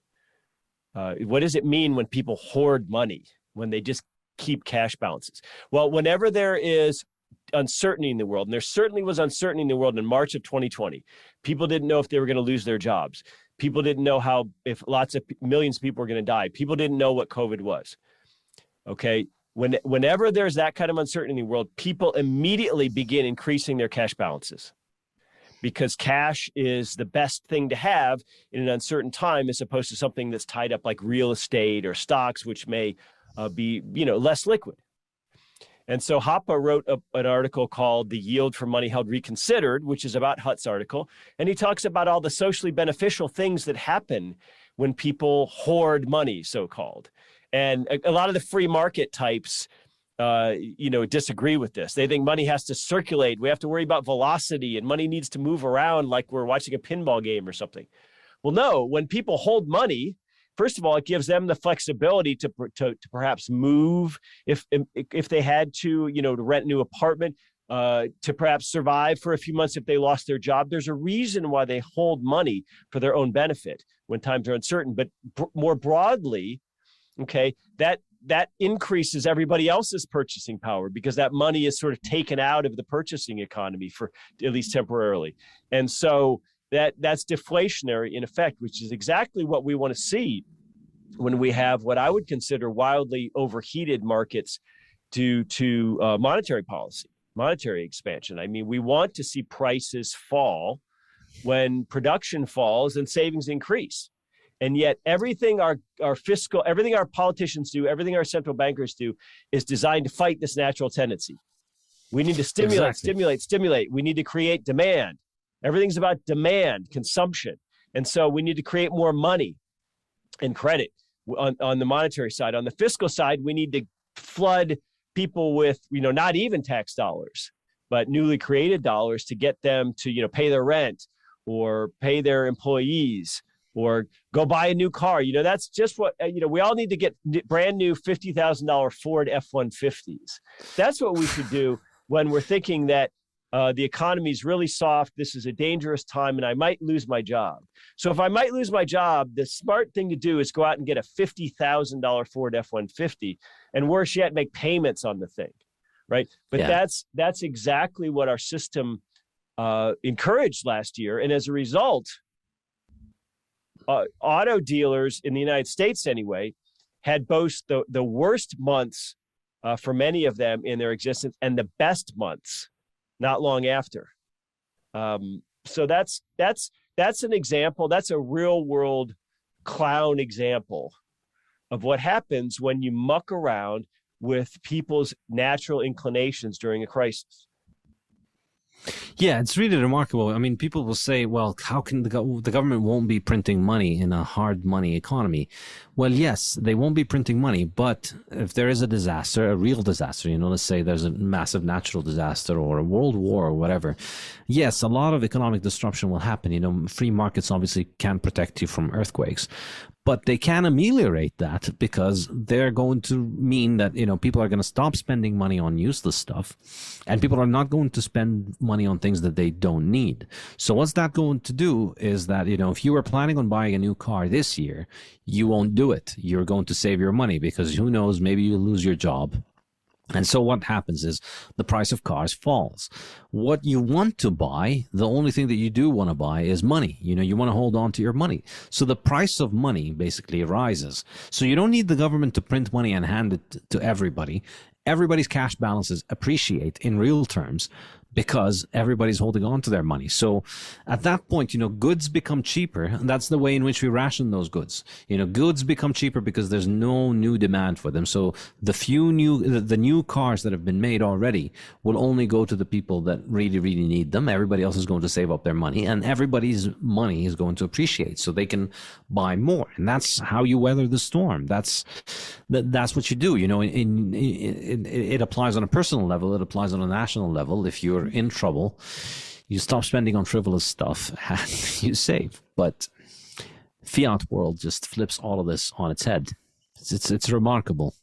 [SPEAKER 2] What does it mean when people hoard money, when they just keep cash balances? Well, whenever there is uncertainty in the world, and there certainly was uncertainty in the world in March of 2020, people didn't know if they were going to lose their jobs. People didn't know if millions of people were going to die. People didn't know what COVID was. Okay. Whenever there's that kind of uncertainty in the world, people immediately begin increasing their cash balances, because cash is the best thing to have in an uncertain time, as opposed to something that's tied up like real estate or stocks, which may be less liquid. And so Hoppe wrote an article called The Yield from Money Held Reconsidered, which is about Hutt's article. And he talks about all the socially beneficial things that happen when people hoard money, so-called. And a lot of the free market types, disagree with this. They think money has to circulate. We have to worry about velocity, and money needs to move around like we're watching a pinball game or something. Well, no, when people hold money, first of all, it gives them the flexibility to perhaps move if they had to rent a new apartment, to perhaps survive for a few months if they lost their job. There's a reason why they hold money for their own benefit when times are uncertain. But more broadly, okay, that increases everybody else's purchasing power, because that money is sort of taken out of the purchasing economy for at least temporarily. And so that's deflationary in effect, which is exactly what we want to see when we have what I would consider wildly overheated markets due to monetary policy, monetary expansion. I mean, we want to see prices fall when production falls and savings increase. And yet everything our politicians do, everything our central bankers do, is designed to fight this natural tendency. We need to stimulate. We need to create demand. Everything's about demand, consumption. And so we need to create more money and credit on the monetary side. On the fiscal side, we need to flood people with, not even tax dollars, but newly created dollars to get them to, pay their rent or pay their employees, or go buy a new car. That's just what, we all need to get brand new $50,000 Ford F-150s. That's what we should do when we're thinking that the economy is really soft, this is a dangerous time, and I might lose my job. So if I might lose my job, the smart thing to do is go out and get a $50,000 Ford F-150, and worse yet, make payments on the thing, right? But that's exactly what our system encouraged last year. And as a result, auto dealers in the United States anyway had both the worst months for many of them in their existence and the best months not long after. So that's an example. That's a real world clown example of what happens when you muck around with people's natural inclinations during a crisis.
[SPEAKER 1] Yeah, it's really remarkable. I mean, people will say, well, how can the government won't be printing money in a hard money economy? Well, yes, they won't be printing money, but if there is a disaster, a real disaster, let's say there's a massive natural disaster or a world war or whatever, yes, a lot of economic disruption will happen. Free markets obviously can't protect you from earthquakes, but they can ameliorate that, because they're going to mean that, people are going to stop spending money on useless stuff, and people are not going to spend money on things that they don't need. So what's that going to do is that, if you were planning on buying a new car this year, you won't do it. You're going to save your money, because who knows, maybe you'll lose your job. And so what happens is the price of cars falls. What you want to buy, the only thing that you do want to buy is money. You want to hold on to your money. So the price of money basically rises. So you don't need the government to print money and hand it to everybody. Everybody's cash balances appreciate in real terms. because everybody's holding on to their money. So at that point, goods become cheaper. And that's the way in which we ration those goods. Goods become cheaper because there's no new demand for them. So the new cars that have been made already will only go to the people that really, really need them. Everybody else is going to save up their money, and everybody's money is going to appreciate, so they can buy more. And that's how you weather the storm. That's what you do. It applies on a personal level. It applies on a national level. If you're in trouble, you stop spending on frivolous stuff and you save. But fiat world just flips all of this on its head. It's remarkable.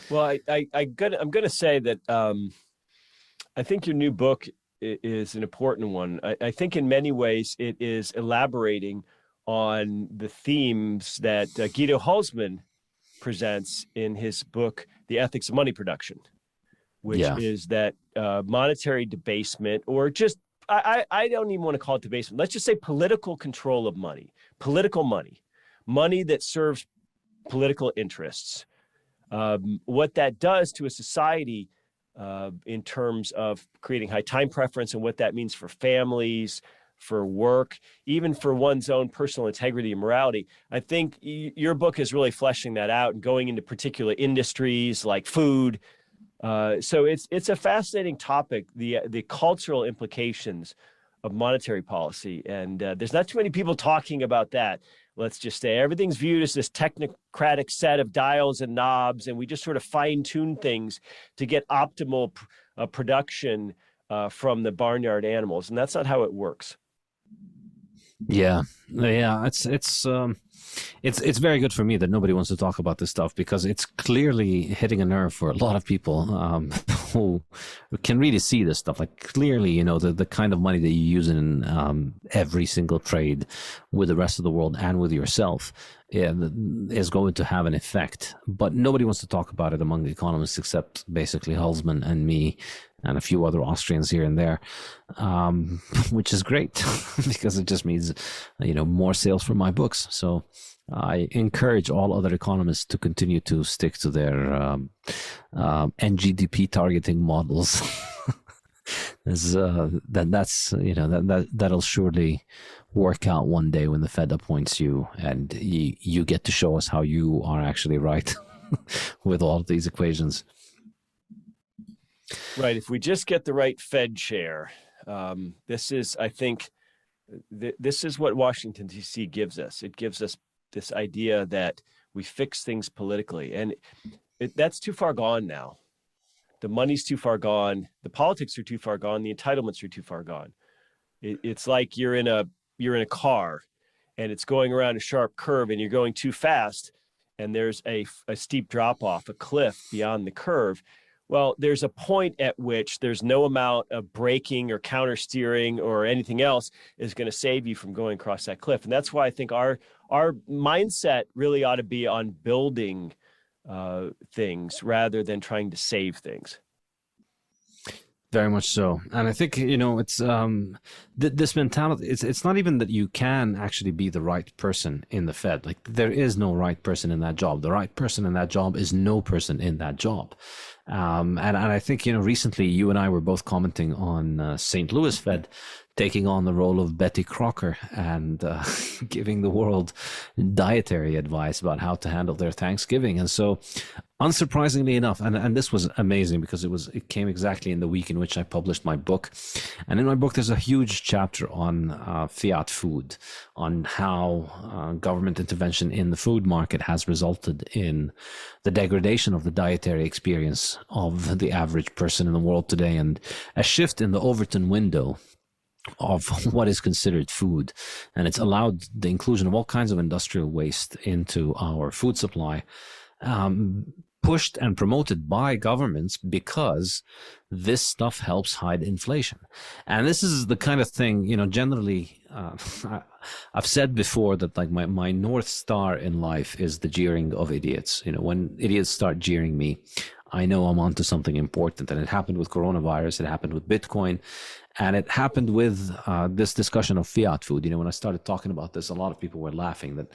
[SPEAKER 2] Well, I'm gonna say that I think your new book is an important one. I think in many ways it is elaborating on the themes that Guido Hülsmann presents in his book, The Ethics of Money Production, which is that monetary debasement, or just, I don't even want to call it debasement. Let's just say political control of money, political money that serves political interests. What that does to a society in terms of creating high time preference and what that means for families, for work, even for one's own personal integrity and morality. I think your book is really fleshing that out and going into particular industries like food. So it's a fascinating topic, the cultural implications of monetary policy. And there's not too many people talking about that. Let's just say everything's viewed as this technocratic set of dials and knobs, and we just sort of fine-tune things to get optimal production from the barnyard animals. And that's not how it works.
[SPEAKER 1] Yeah. It's very good for me that nobody wants to talk about this stuff, because it's clearly hitting a nerve for a lot of people who can really see this stuff. Like, clearly, the kind of money that you use in every single trade with the rest of the world and with yourself is going to have an effect. But nobody wants to talk about it among the economists, except basically Hülsmann and me and a few other Austrians here and there, which is great because it just means, more sales for my books. So I encourage all other economists to continue to stick to their NGDP targeting models. That'll surely work out one day when the Fed appoints you, and you get to show us how you are actually right with all of these equations.
[SPEAKER 2] Right. If we just get the right Fed chair, this is, I think, this is what Washington, D.C. gives us. It gives us this idea that we fix things politically, and that's too far gone now. The money's too far gone. The politics are too far gone. The entitlements are too far gone. It's like you're in a car, and it's going around a sharp curve, and you're going too fast, and there's a steep drop off, a cliff beyond the curve. Well, there's a point at which there's no amount of braking or counter steering or anything else is going to save you from going across that cliff. And that's why I think our mindset really ought to be on building things rather than trying to save things.
[SPEAKER 1] Very much so. And I think, it's this mentality, it's not even that you can actually be the right person in the Fed. Like, there is no right person in that job. The right person in that job is no person in that job. And I think, recently you and I were both commenting on St. Louis Fed taking on the role of Betty Crocker and giving the world dietary advice about how to handle their Thanksgiving. And so, unsurprisingly enough, and this was amazing because it came exactly in the week in which I published my book. And in my book, there's a huge chapter on Fiat Food, on how government intervention in the food market has resulted in the degradation of the dietary experience of the average person in the world today, and a shift in the Overton window of what is considered food. And it's allowed the inclusion of all kinds of industrial waste into our food supply, pushed and promoted by governments because this stuff helps hide inflation. And this is the kind of thing, generally, I've said before that, like, my North Star in life is the jeering of idiots. When idiots start jeering me, I know I'm onto something important. And it happened with coronavirus. It happened with Bitcoin. And it happened with this discussion of fiat food. You know, when I started talking about this, a lot of people were laughing that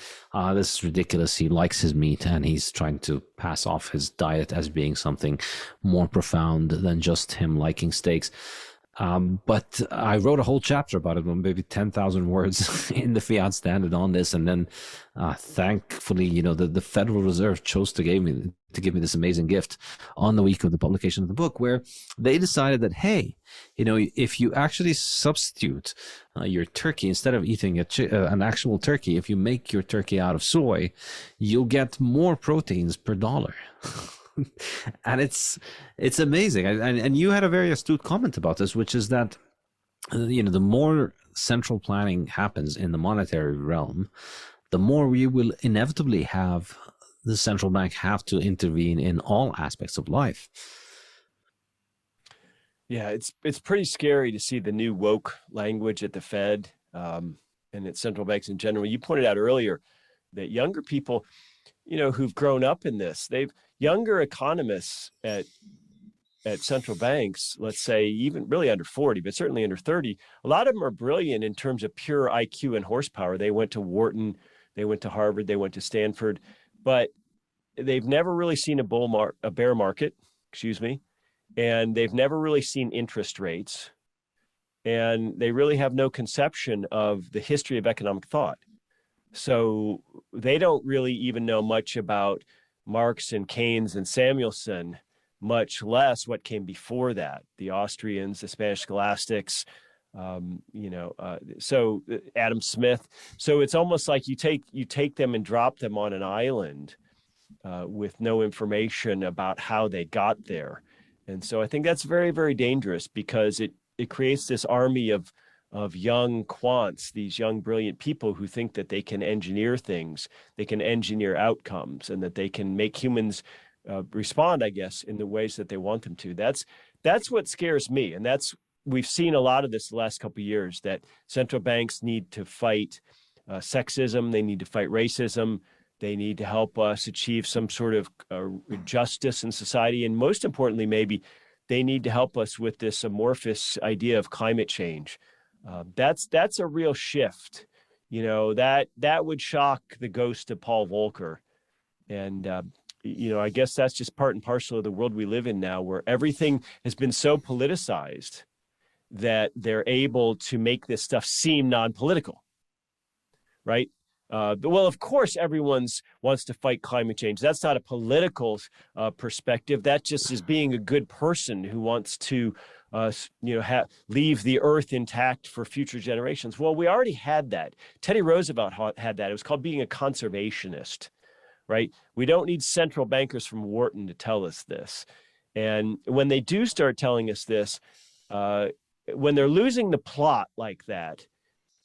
[SPEAKER 1] this is ridiculous. He likes his meat and he's trying to pass off his diet as being something more profound than just him liking steaks. But I wrote a whole chapter about it, maybe 10,000 words in the Fiat Standard on this. And then thankfully, you know, the Federal Reserve chose to give me this amazing gift on the week of the publication of the book, where they decided that, hey, you know, if you actually substitute your turkey, instead of eating an actual turkey, if you make your turkey out of soy, you'll get more proteins per dollar. And it's amazing. And you had a very astute comment about this, which is that, you know, the more central planning happens in the monetary realm, the more we will inevitably have the central bank have to intervene in all aspects of life.
[SPEAKER 2] Yeah, it's pretty scary to see the new woke language at the Fed and at central banks in general. You pointed out earlier that younger people, you know, who've grown up in this, younger economists at central banks, let's say even really under 40, but certainly under 30, a lot of them are brilliant in terms of pure IQ and horsepower. They went to Wharton, they went to Harvard, they went to Stanford, but they've never really seen a bear market, and they've never really seen interest rates, and they really have no conception of the history of economic thought. So they don't really even know much about Marx and Keynes and Samuelson, much less what came before that, the Austrians, the Spanish scholastics, so Adam Smith. So it's almost like you take them and drop them on an island with no information about how they got there. And so I think that's very, very dangerous, because it creates this army of young quants, these young, brilliant people who think that they can engineer things, they can engineer outcomes, and that they can make humans respond, I guess, in the ways that they want them to. That's what scares me. And we've seen a lot of this the last couple of years, that central banks need to fight sexism, they need to fight racism, they need to help us achieve some sort of justice in society. And most importantly, maybe they need to help us with this amorphous idea of climate change. That's a real shift, you know, that would shock the ghost of Paul Volcker. And, I guess that's just part and parcel of the world we live in now, where everything has been so politicized that they're able to make this stuff seem non-political, right? Well, of course, everyone wants to fight climate change. That's not a political perspective. That just is being a good person who wants to leave the earth intact for future generations. Well, we already had that. Teddy Roosevelt had that. It was called being a conservationist, right? We don't need central bankers from Wharton to tell us this. And when they do start telling us this, when they're losing the plot like that,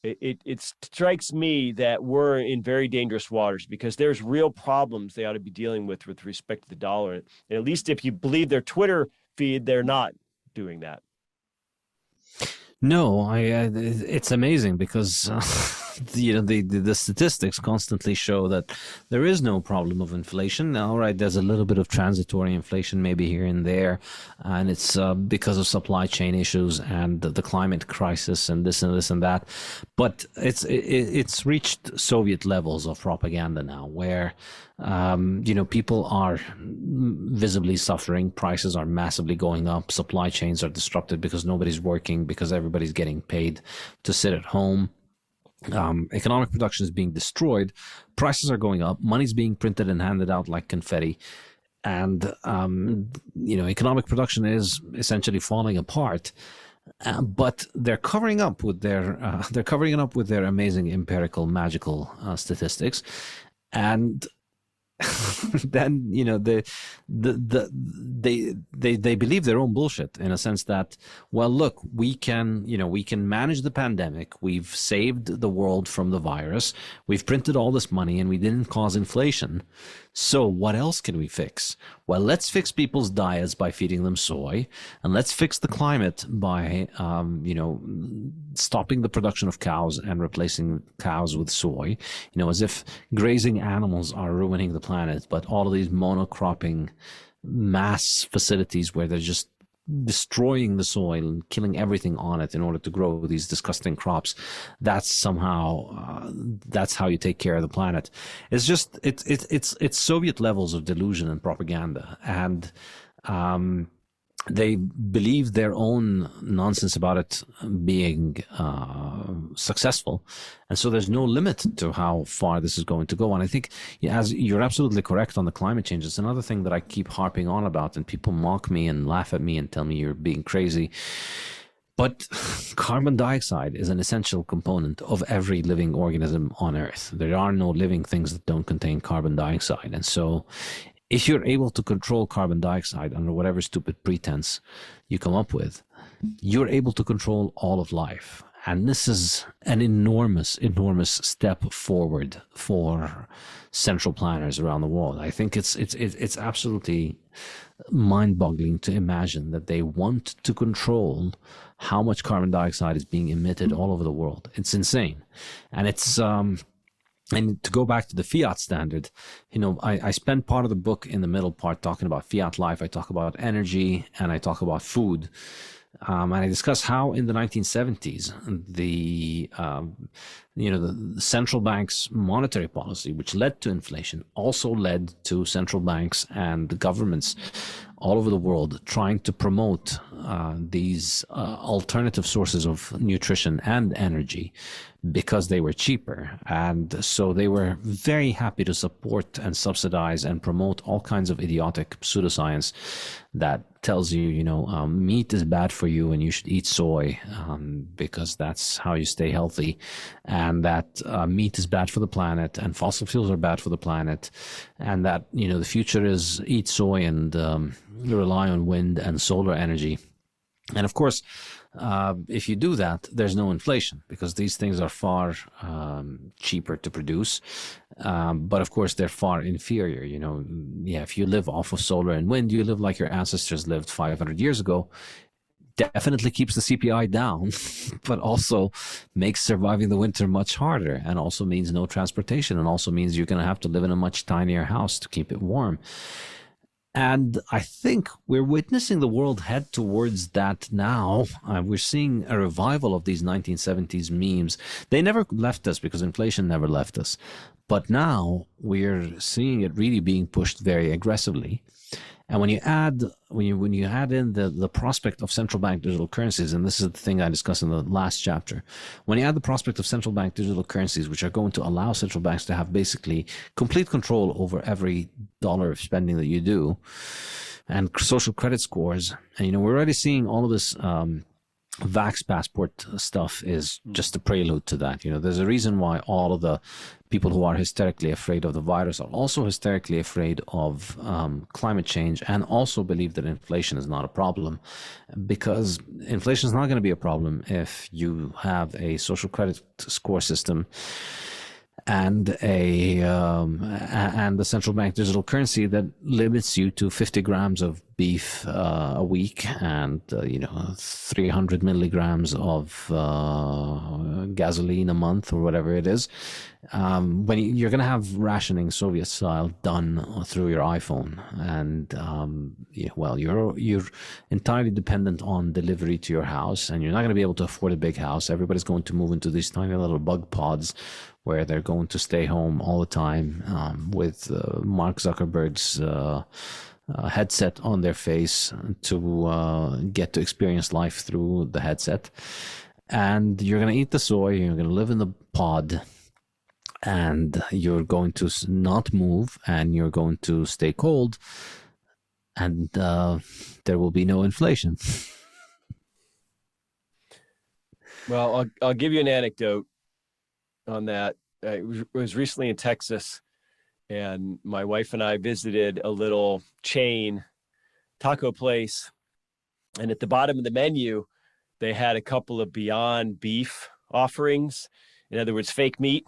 [SPEAKER 2] it strikes me that we're in very dangerous waters, because there's real problems they ought to be dealing with respect to the dollar. And at least if you believe their Twitter feed, they're not doing that.
[SPEAKER 1] No, it's amazing, because the statistics constantly show that there is no problem of inflation. All right, there's a little bit of transitory inflation maybe here and there, and it's because of supply chain issues and the climate crisis and this and this and that. But it's reached Soviet levels of propaganda now, where people are visibly suffering. Prices are massively going up. Supply chains are disrupted because nobody's working, because everybody's getting paid to sit at home. Economic production is being destroyed. Prices are going up. Money's being printed and handed out like confetti. And, economic production is essentially falling apart. But they're covering up with their amazing empirical, magical statistics. And then they believe their own bullshit, in a sense that, well, look, we can manage the pandemic, we've saved the world from the virus, we've printed all this money, and we didn't cause inflation. So what else can we fix? Well, let's fix people's diets by feeding them soy, and let's fix the climate by stopping the production of cows and replacing cows with soy, as if grazing animals are ruining the planet. But all of these monocropping mass facilities where they're just destroying the soil and killing everything on it in order to grow these disgusting crops. That's somehow that's how you take care of the planet. It's just it's Soviet levels of delusion and propaganda, and they believe their own nonsense about it being successful. And so there's no limit to how far this is going to go. And I think, as you're absolutely correct on the climate change, it's another thing that I keep harping on about, and people mock me and laugh at me and tell me you're being crazy. But carbon dioxide is an essential component of every living organism on Earth. There are no living things that don't contain carbon dioxide. And so if you're able to control carbon dioxide under whatever stupid pretense you come up with, you're able to control all of life. And this is an enormous, enormous step forward for central planners around the world. I think it's absolutely mind-boggling to imagine that they want to control how much carbon dioxide is being emitted all over the world. It's insane. And it's and to go back to the Fiat standard, I spend part of the book in the middle part talking about Fiat life. I talk about energy and I talk about food. And I discuss how in the 1970s, the central bank's monetary policy, which led to inflation, also led to central banks and governments all over the world trying to promote these alternative sources of nutrition and energy because they were cheaper. And so they were very happy to support and subsidize and promote all kinds of idiotic pseudoscience that tells you, meat is bad for you and you should eat soy because that's how you stay healthy, and that meat is bad for the planet and fossil fuels are bad for the planet, and that, the future is eat soy and rely on wind and solar energy. And of course, if you do that, there's no inflation because these things are far cheaper to produce. But of course, they're far inferior. If you live off of solar and wind, you live like your ancestors lived 500 years ago. Definitely keeps the CPI down, but also makes surviving the winter much harder, and also means no transportation, and also means you're going to have to live in a much tinier house to keep it warm. And I think we're witnessing the world head towards that now. We're seeing a revival of these 1970s memes. They never left us because inflation never left us. But now we're seeing it really being pushed very aggressively. And when you add in the prospect of central bank digital currencies, and this is the thing I discussed in the last chapter, when you add the prospect of central bank digital currencies, which are going to allow central banks to have basically complete control over every dollar of spending that you do, and social credit scores, and we're already seeing all of this Vax passport stuff is just a prelude to that. There's a reason why all of the people who are hysterically afraid of the virus are also hysterically afraid of climate change, and also believe that inflation is not a problem, because inflation is not going to be a problem if you have a social credit score system and the central bank digital currency that limits you to 50 grams of beef a week and 300 milligrams of gasoline a month, or whatever it is. When you're going to have rationing Soviet style done through your iPhone, and you're entirely dependent on delivery to your house, and you're not going to be able to afford a big house. Everybody's going to move into these tiny little bug pods where they're going to stay home all the time with Mark Zuckerberg's headset on their face to get to experience life through the headset. And you're going to eat the soy, you're going to live in the pod, and you're going to not move, and you're going to stay cold, and there will be no inflation.
[SPEAKER 2] Well, I'll give you an anecdote on that. I was recently in Texas, and my wife and I visited a little chain taco place, and at the bottom of the menu, they had a couple of Beyond Beef offerings. In other words, fake meat.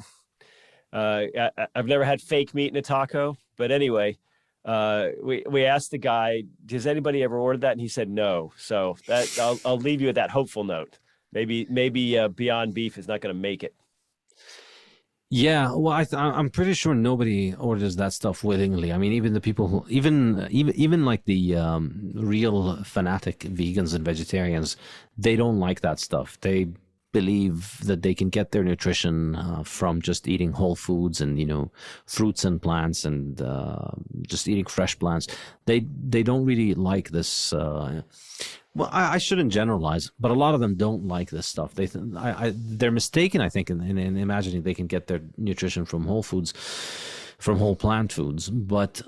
[SPEAKER 2] I've never had fake meat in a taco, but anyway, we asked the guy, "Does anybody ever order that?" And he said no. So that I'll leave you with that hopeful note. Maybe Beyond Beef is not going to make it.
[SPEAKER 1] Yeah, well, I'm pretty sure nobody orders that stuff willingly. I mean, even the people who, even like the real fanatic vegans and vegetarians, they don't like that stuff. They believe that they can get their nutrition from just eating whole foods and fruits and plants and just eating fresh plants. They don't really like this. Well, I shouldn't generalize, but a lot of them don't like this stuff. They're mistaken, I think, in imagining they can get their nutrition from whole foods, from whole plant foods. But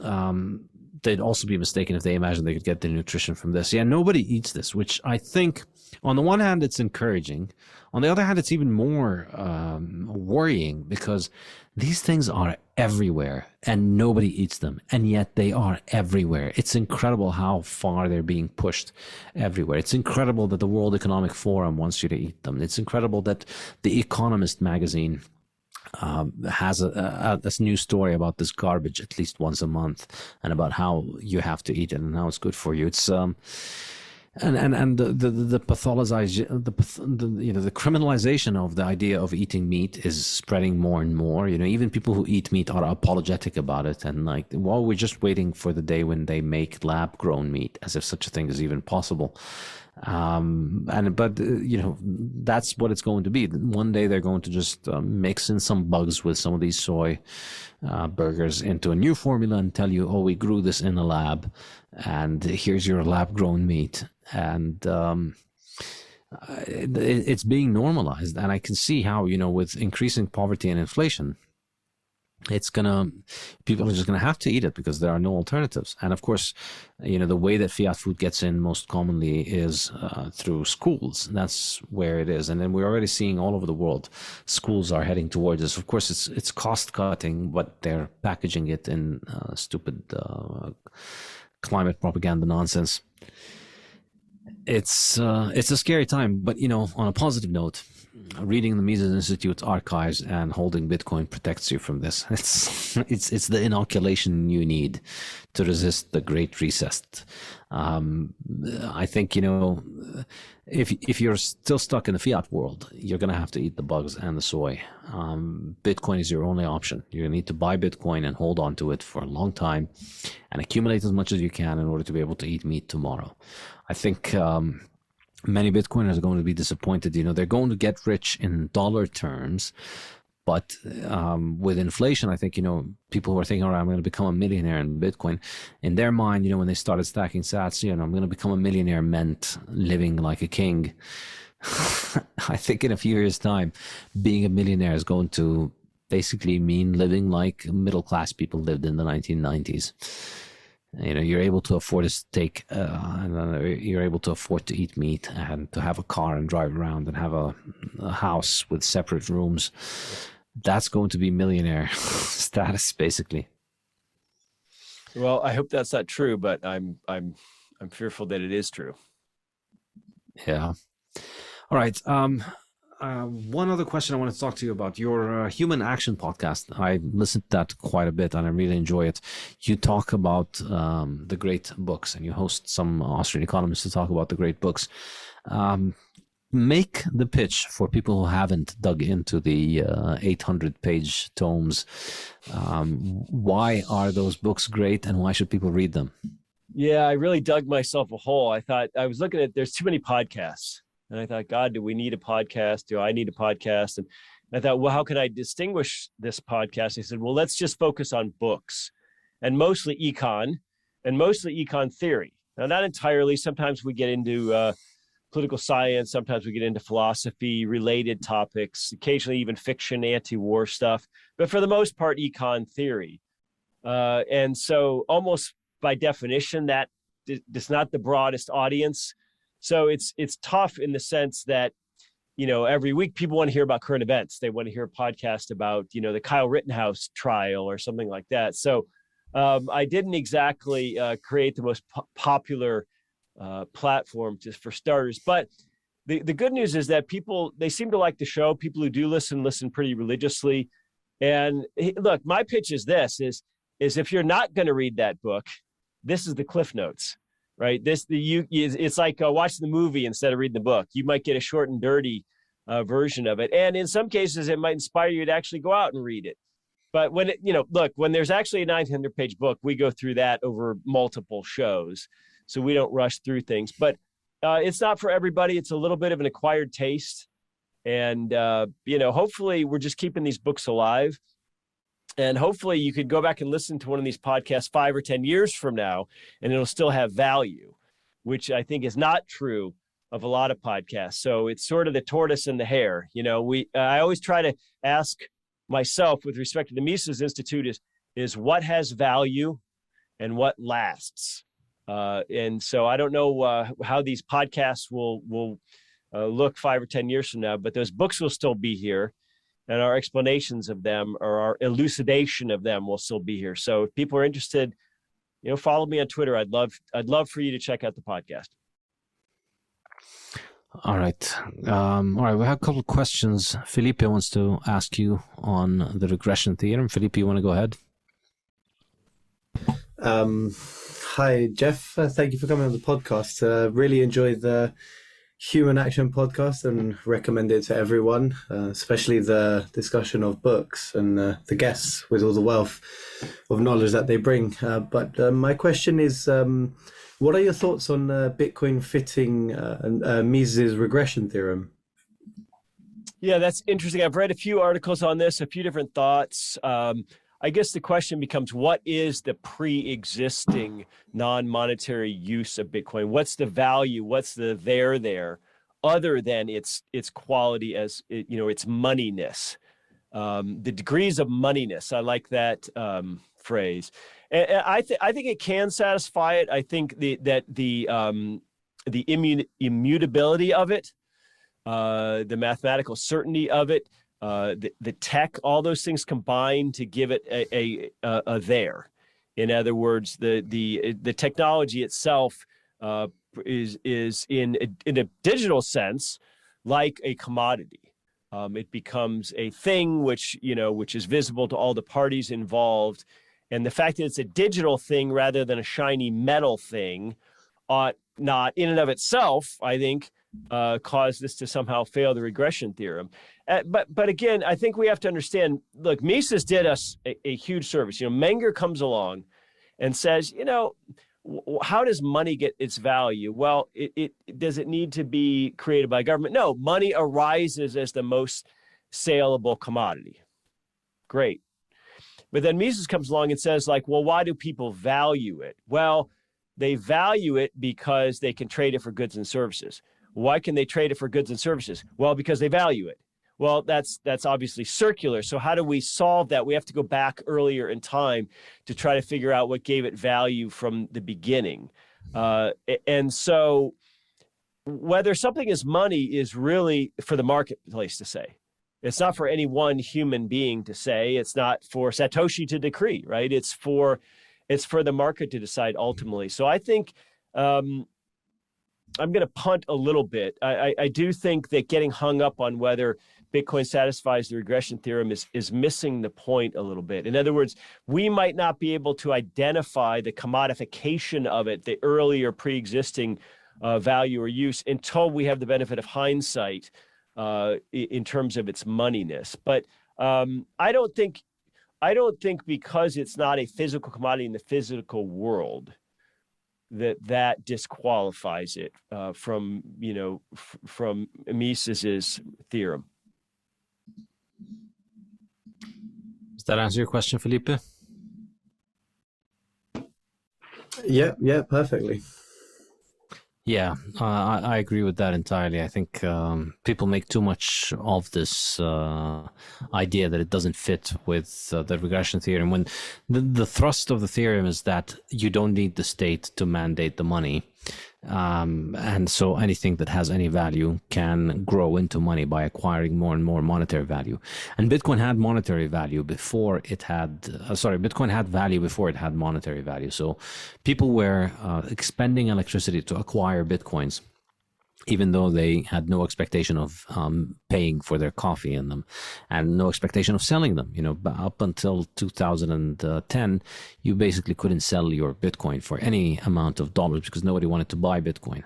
[SPEAKER 1] they'd also be mistaken if they imagine they could get their nutrition from this. Yeah, nobody eats this, which I think, on the one hand, it's encouraging. On the other hand, it's even more worrying because these things are everywhere and nobody eats them. And yet they are everywhere. It's incredible how far they're being pushed everywhere. It's incredible that the World Economic Forum wants you to eat them. It's incredible that the Economist magazine has a new story about this garbage at least once a month and about how you have to eat it and how it's good for you. It's and the pathologization, the criminalization of the idea of eating meat is spreading more and more. Even people who eat meat are apologetic about it and like, well, we're just waiting for the day when they make lab grown meat, as if such a thing is even possible. But that's what it's going to be. One day they're going to just mix in some bugs with some of these soy burgers into a new formula and tell you, oh, we grew this in a lab and here's your lab grown meat. And it's being normalized. And I can see how, with increasing poverty and inflation, people are just gonna have to eat it because there are no alternatives. And of course, the way that Fiat Food gets in most commonly is through schools. That's where it is. And then we're already seeing all over the world, schools are heading towards this. Of course, it's cost cutting, but they're packaging it in stupid climate propaganda nonsense. It's a scary time, but on a positive note, reading the Mises Institute's archives and holding Bitcoin protects you from this. It's the inoculation you need to resist the Great Reset. I think if you're still stuck in the fiat world, you're going to have to eat the bugs and the soy. Bitcoin is your only option. You're going to need to buy Bitcoin and hold on to it for a long time and accumulate as much as you can in order to be able to eat meat tomorrow. I think many Bitcoiners are going to be disappointed. They're going to get rich in dollar terms, but with inflation, I think, people who are thinking, all right, I'm going to become a millionaire in Bitcoin, in their mind, when they started stacking sats, I'm going to become a millionaire meant living like a king. I think in a few years' time, being a millionaire is going to basically mean living like middle-class people lived in the 1990s. You're able to afford a steak, you're able to afford to eat meat and to have a car and drive around and have a house with separate rooms. That's going to be millionaire status, basically.
[SPEAKER 2] Well, I hope that's not true, but I'm fearful that it is true.
[SPEAKER 1] Yeah. All right. One other question I want to talk to you about, your Human Action podcast. I listened to that quite a bit and I really enjoy it. You talk about the great books and you host some Austrian economists to talk about the great books. Make the pitch for people who haven't dug into the 800-page tomes. Why are those books great and why should people read them?
[SPEAKER 2] Yeah, I really dug myself a hole. I was looking at, there's too many podcasts. And I thought, God, do we need a podcast? Do I need a podcast? And I thought, well, how can I distinguish this podcast? I said, well, let's just focus on books and mostly econ theory. Now, not entirely. Sometimes we get into political science. Sometimes we get into philosophy, related topics, occasionally even fiction, anti-war stuff. But for the most part, econ theory. And so almost by definition, that is not the broadest audience. So it's tough in the sense that, every week people want to hear about current events. They want to hear a podcast about, the Kyle Rittenhouse trial or something like that. So I didn't exactly create the most popular platform just for starters. But the good news is that they seem to like the show. People who do listen pretty religiously. And look, my pitch is this, is if you're not going to read that book, this is the Cliff Notes. Right. It's like watching the movie instead of reading the book. You might get a short and dirty version of it. And in some cases, it might inspire you to actually go out and read it. But when look, when there's actually a 900-page book, we go through that over multiple shows. So we don't rush through things. But it's not for everybody. It's a little bit of an acquired taste. And, hopefully we're just keeping these books alive. And hopefully you could go back and listen to one of these podcasts 5 or 10 years from now, and it'll still have value, which I think is not true of a lot of podcasts. So it's sort of the tortoise and the hare. I always try to ask myself with respect to the Mises Institute is what has value and what lasts. And so I don't know how these podcasts will look 5 or 10 years from now, but those books will still be here, and our explanations of them or our elucidation of them will still be here. So if people are interested, follow me on Twitter. I'd love for you to check out the podcast.
[SPEAKER 1] All right. We have a couple of questions. Felipe wants to ask you on the regression theorem. Felipe, you want to go ahead?
[SPEAKER 3] Hi, Jeff. Thank you for coming on the podcast. Really enjoyed the Human Action podcast and recommend it to everyone, especially the discussion of books and the guests with all the wealth of knowledge that they bring. But my question is, what are your thoughts on Bitcoin fitting Mises' regression theorem?
[SPEAKER 2] Yeah, that's interesting. I've read a few articles on this, a few different thoughts. I guess the question becomes, what is the pre-existing non-monetary use of Bitcoin? What's the value? What's the there other than its quality as, its moneyness? The degrees of moneyness. I like that phrase. And I think it can satisfy it. I think that the immutability of it, the mathematical certainty of it, the tech, all those things combine to give it a there. In other words, the technology itself is in a digital sense like a commodity. It becomes a thing which is visible to all the parties involved, and the fact that it's a digital thing rather than a shiny metal thing ought not, in and of itself, I think, cause this to somehow fail the regression theorem. But again, I think we have to understand, look, Mises did us a huge service. Menger comes along and says, how does money get its value? Well, does it need to be created by government? No, money arises as the most saleable commodity. Great. But then Mises comes along and says, well, why do people value it? Well, they value it because they can trade it for goods and services. Why can they trade it for goods and services? Well, because they value it. Well, that's obviously circular. So how do we solve that? We have to go back earlier in time to try to figure out what gave it value from the beginning. And so whether something is money is really for the marketplace to say. It's not for any one human being to say. It's not for Satoshi to decree, right? It's for the market to decide ultimately. So I think I'm going to punt a little bit. I do think that getting hung up on whether Bitcoin satisfies the regression theorem is missing the point a little bit. In other words, we might not be able to identify the commodification of it, the earlier pre-existing value or use, until we have the benefit of hindsight in terms of its moneyness. But I don't think because it's not a physical commodity in the physical world that disqualifies it from Mises's theorem.
[SPEAKER 1] Does that answer your question, Felipe?
[SPEAKER 3] Yeah, perfectly.
[SPEAKER 1] Yeah, I agree with that entirely. I think people make too much of this idea that it doesn't fit with the regression theorem, when the thrust of the theorem is that you don't need the state to mandate the money. And so anything that has any value can grow into money by acquiring more and more monetary value. And Bitcoin had monetary value before it had, Bitcoin had value before it had monetary value. So people were expending electricity to acquire Bitcoins. even though they had no expectation of paying for their coffee in them and no expectation of selling them. Up until 2010, you basically couldn't sell your Bitcoin for any amount of dollars because nobody wanted to buy Bitcoin.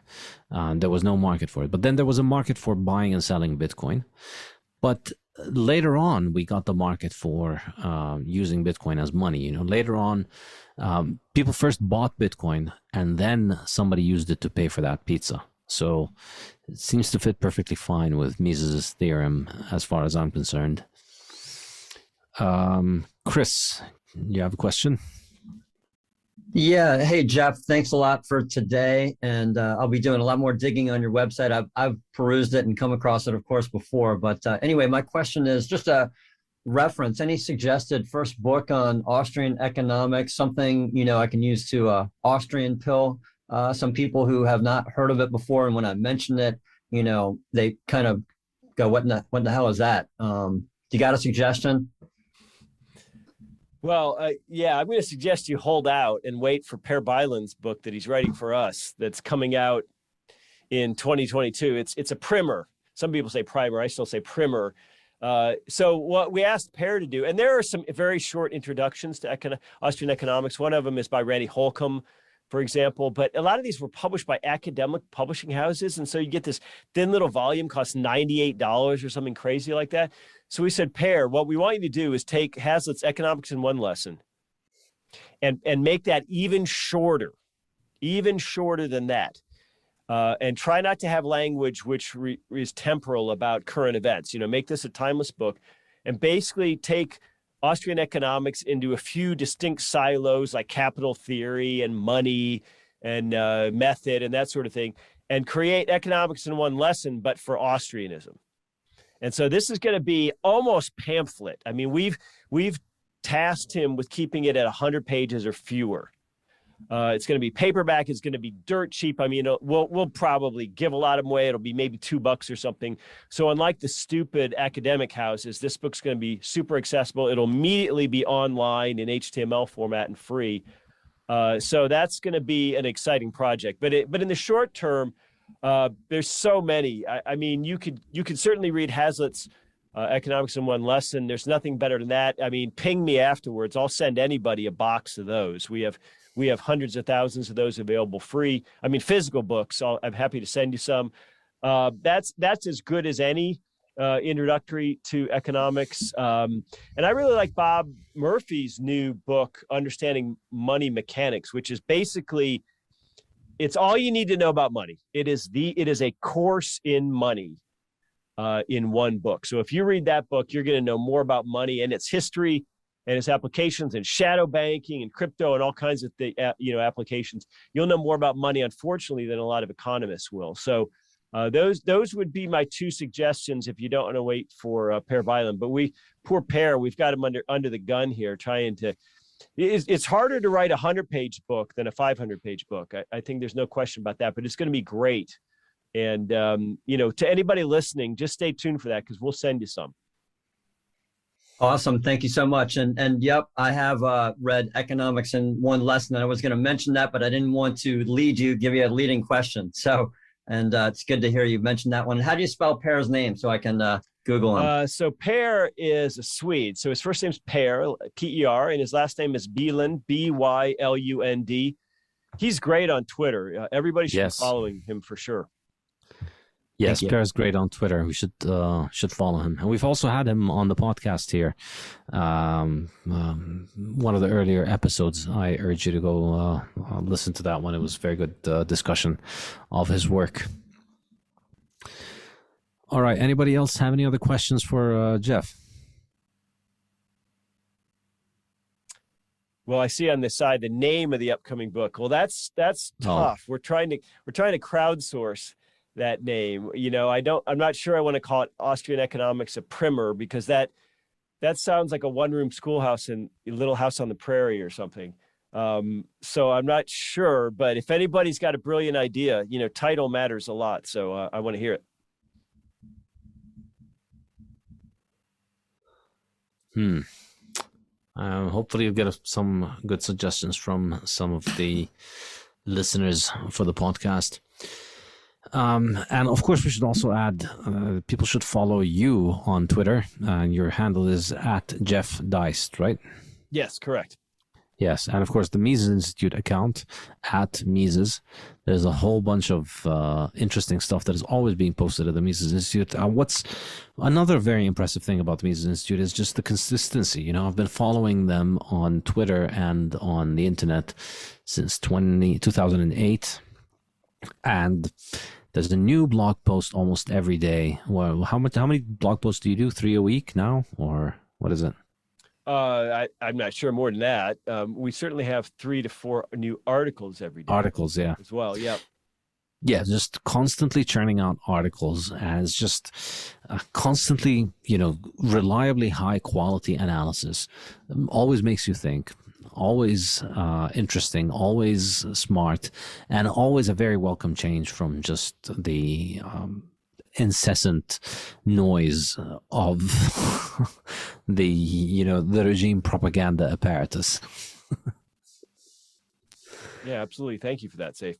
[SPEAKER 1] There was no market for it. But then there was a market for buying and selling Bitcoin. But later on, we got the market for using Bitcoin as money. Later on, people first bought Bitcoin and then somebody used it to pay for that pizza. So it seems to fit perfectly fine with Mises' theorem as far as I'm concerned. Chris, you have a question?
[SPEAKER 4] Yeah. Hey, Jeff, thanks a lot for today. And I'll be doing a lot more digging on your website. I've perused it and come across it, of course, before. But anyway, my question is just a reference, any suggested first book on Austrian economics, something, I can use to Austrian pill. Some people who have not heard of it before, and when I mention it, they kind of go, what in the hell is that? You got a suggestion?
[SPEAKER 2] Well, yeah, I'm going to suggest you hold out and wait for Per Byland's book that he's writing for us that's coming out in 2022. It's a primer. Some people say primer. I still say primer. So what we asked Per to do, and there are some very short introductions to Austrian economics. One of them is by Randy Holcomb, for example, but a lot of these were published by academic publishing houses. And so you get this thin little volume, costs $98 or something crazy like that. So we said, Per, what we want you to do is take Hazlitt's Economics in One Lesson and make that even shorter than that. And try not to have language which is temporal about current events. Make this a timeless book and basically take Austrian economics into a few distinct silos like capital theory and money and method and that sort of thing, and create Economics in One Lesson, but for Austrianism. And so this is going to be almost pamphlet. I mean, we've tasked him with keeping it at 100 pages or fewer. It's going to be paperback. It's going to be dirt cheap. I mean, we'll probably give a lot of them away. It'll be maybe $2 or something. So unlike the stupid academic houses, this book's going to be super accessible. It'll immediately be online in HTML format and free. So that's going to be an exciting project. But in the short term, there's so many. I mean, you could certainly read Hazlitt's Economics in One Lesson. There's nothing better than that. I mean, ping me afterwards. I'll send anybody a box of those. We have hundreds of thousands of those available free. I mean, physical books. I'm happy to send you some. That's as good as any introductory to economics. And I really like Bob Murphy's new book, Understanding Money Mechanics, which is basically, it's all you need to know about money. It is a course in money in one book. So if you read that book, you're going to know more about money and its history and its applications and shadow banking and crypto and all kinds of applications. You'll know more about money, unfortunately, than a lot of economists will. So those would be my two suggestions if you don't want to wait for Per Byland. But poor Per, we've got him under the gun here trying to. It's harder to write a 100-page book than a 500-page book. I think there's no question about that. But it's going to be great. And to anybody listening, just stay tuned for that because we'll send you some.
[SPEAKER 4] Awesome. Thank you so much. And yep, I have read Economics in One Lesson. I was going to mention that, but I didn't want to give you a leading question. So, and it's good to hear you mention that one. How do you spell Per's name so I can Google him?
[SPEAKER 2] So Per is a Swede. So his first name's Per, P-E-R, and his last name is Bylund, B-Y-L-U-N-D. He's great on Twitter. Everybody should be following him for sure.
[SPEAKER 1] Yes, Per's great on Twitter. We should follow him. And we've also had him on the podcast here. One of the earlier episodes, I urge you to go listen to that one. It was a very good discussion of his work. All right. Anybody else have any other questions for Jeff?
[SPEAKER 2] Well, I see on the side the name of the upcoming book. Well, that's tough. We're trying to crowdsource that name. I'm not sure I want to call it Austrian Economics a primer because that sounds like a one-room schoolhouse in Little House on the Prairie or something. So I'm not sure, but if anybody's got a brilliant idea, title matters a lot. So I want to hear it.
[SPEAKER 1] Hopefully you'll get some good suggestions from some of the listeners for the podcast. And of course, we should also add, people should follow you on Twitter. Your handle is at Jeff Deist, right?
[SPEAKER 2] Yes, correct.
[SPEAKER 1] Yes, and of course the Mises Institute account at Mises. There's a whole bunch of interesting stuff that is always being posted at the Mises Institute. What's another very impressive thing about the Mises Institute is just the consistency. You know, I've been following them on Twitter and on the internet since 2008, and there's a new blog post almost every day. Well, how many blog posts do you do? 3 a week now, or what is it?
[SPEAKER 2] I'm not sure, more than that. We certainly have 3 to 4 new articles every day.
[SPEAKER 1] Articles, yeah.
[SPEAKER 2] As well, yeah.
[SPEAKER 1] Yeah, just constantly churning out articles, and it's just constantly, reliably high quality analysis. Always makes you think, always interesting, always smart, and always a very welcome change from just the incessant noise of the regime propaganda apparatus.
[SPEAKER 2] Yeah, absolutely. Thank you for that, Saif.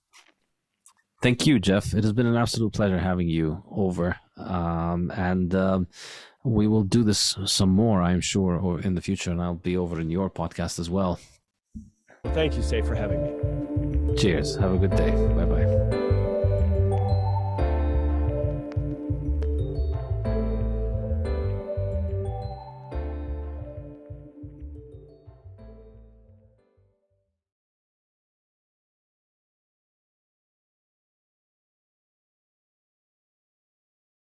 [SPEAKER 1] Thank you, Jeff. It has been an absolute pleasure having you over, and we will do this some more, I'm sure, or in the future, and I'll be over in your podcast as well.
[SPEAKER 2] Well, thank you, Saif, for having me.
[SPEAKER 1] Cheers. Have a good day. Bye-bye.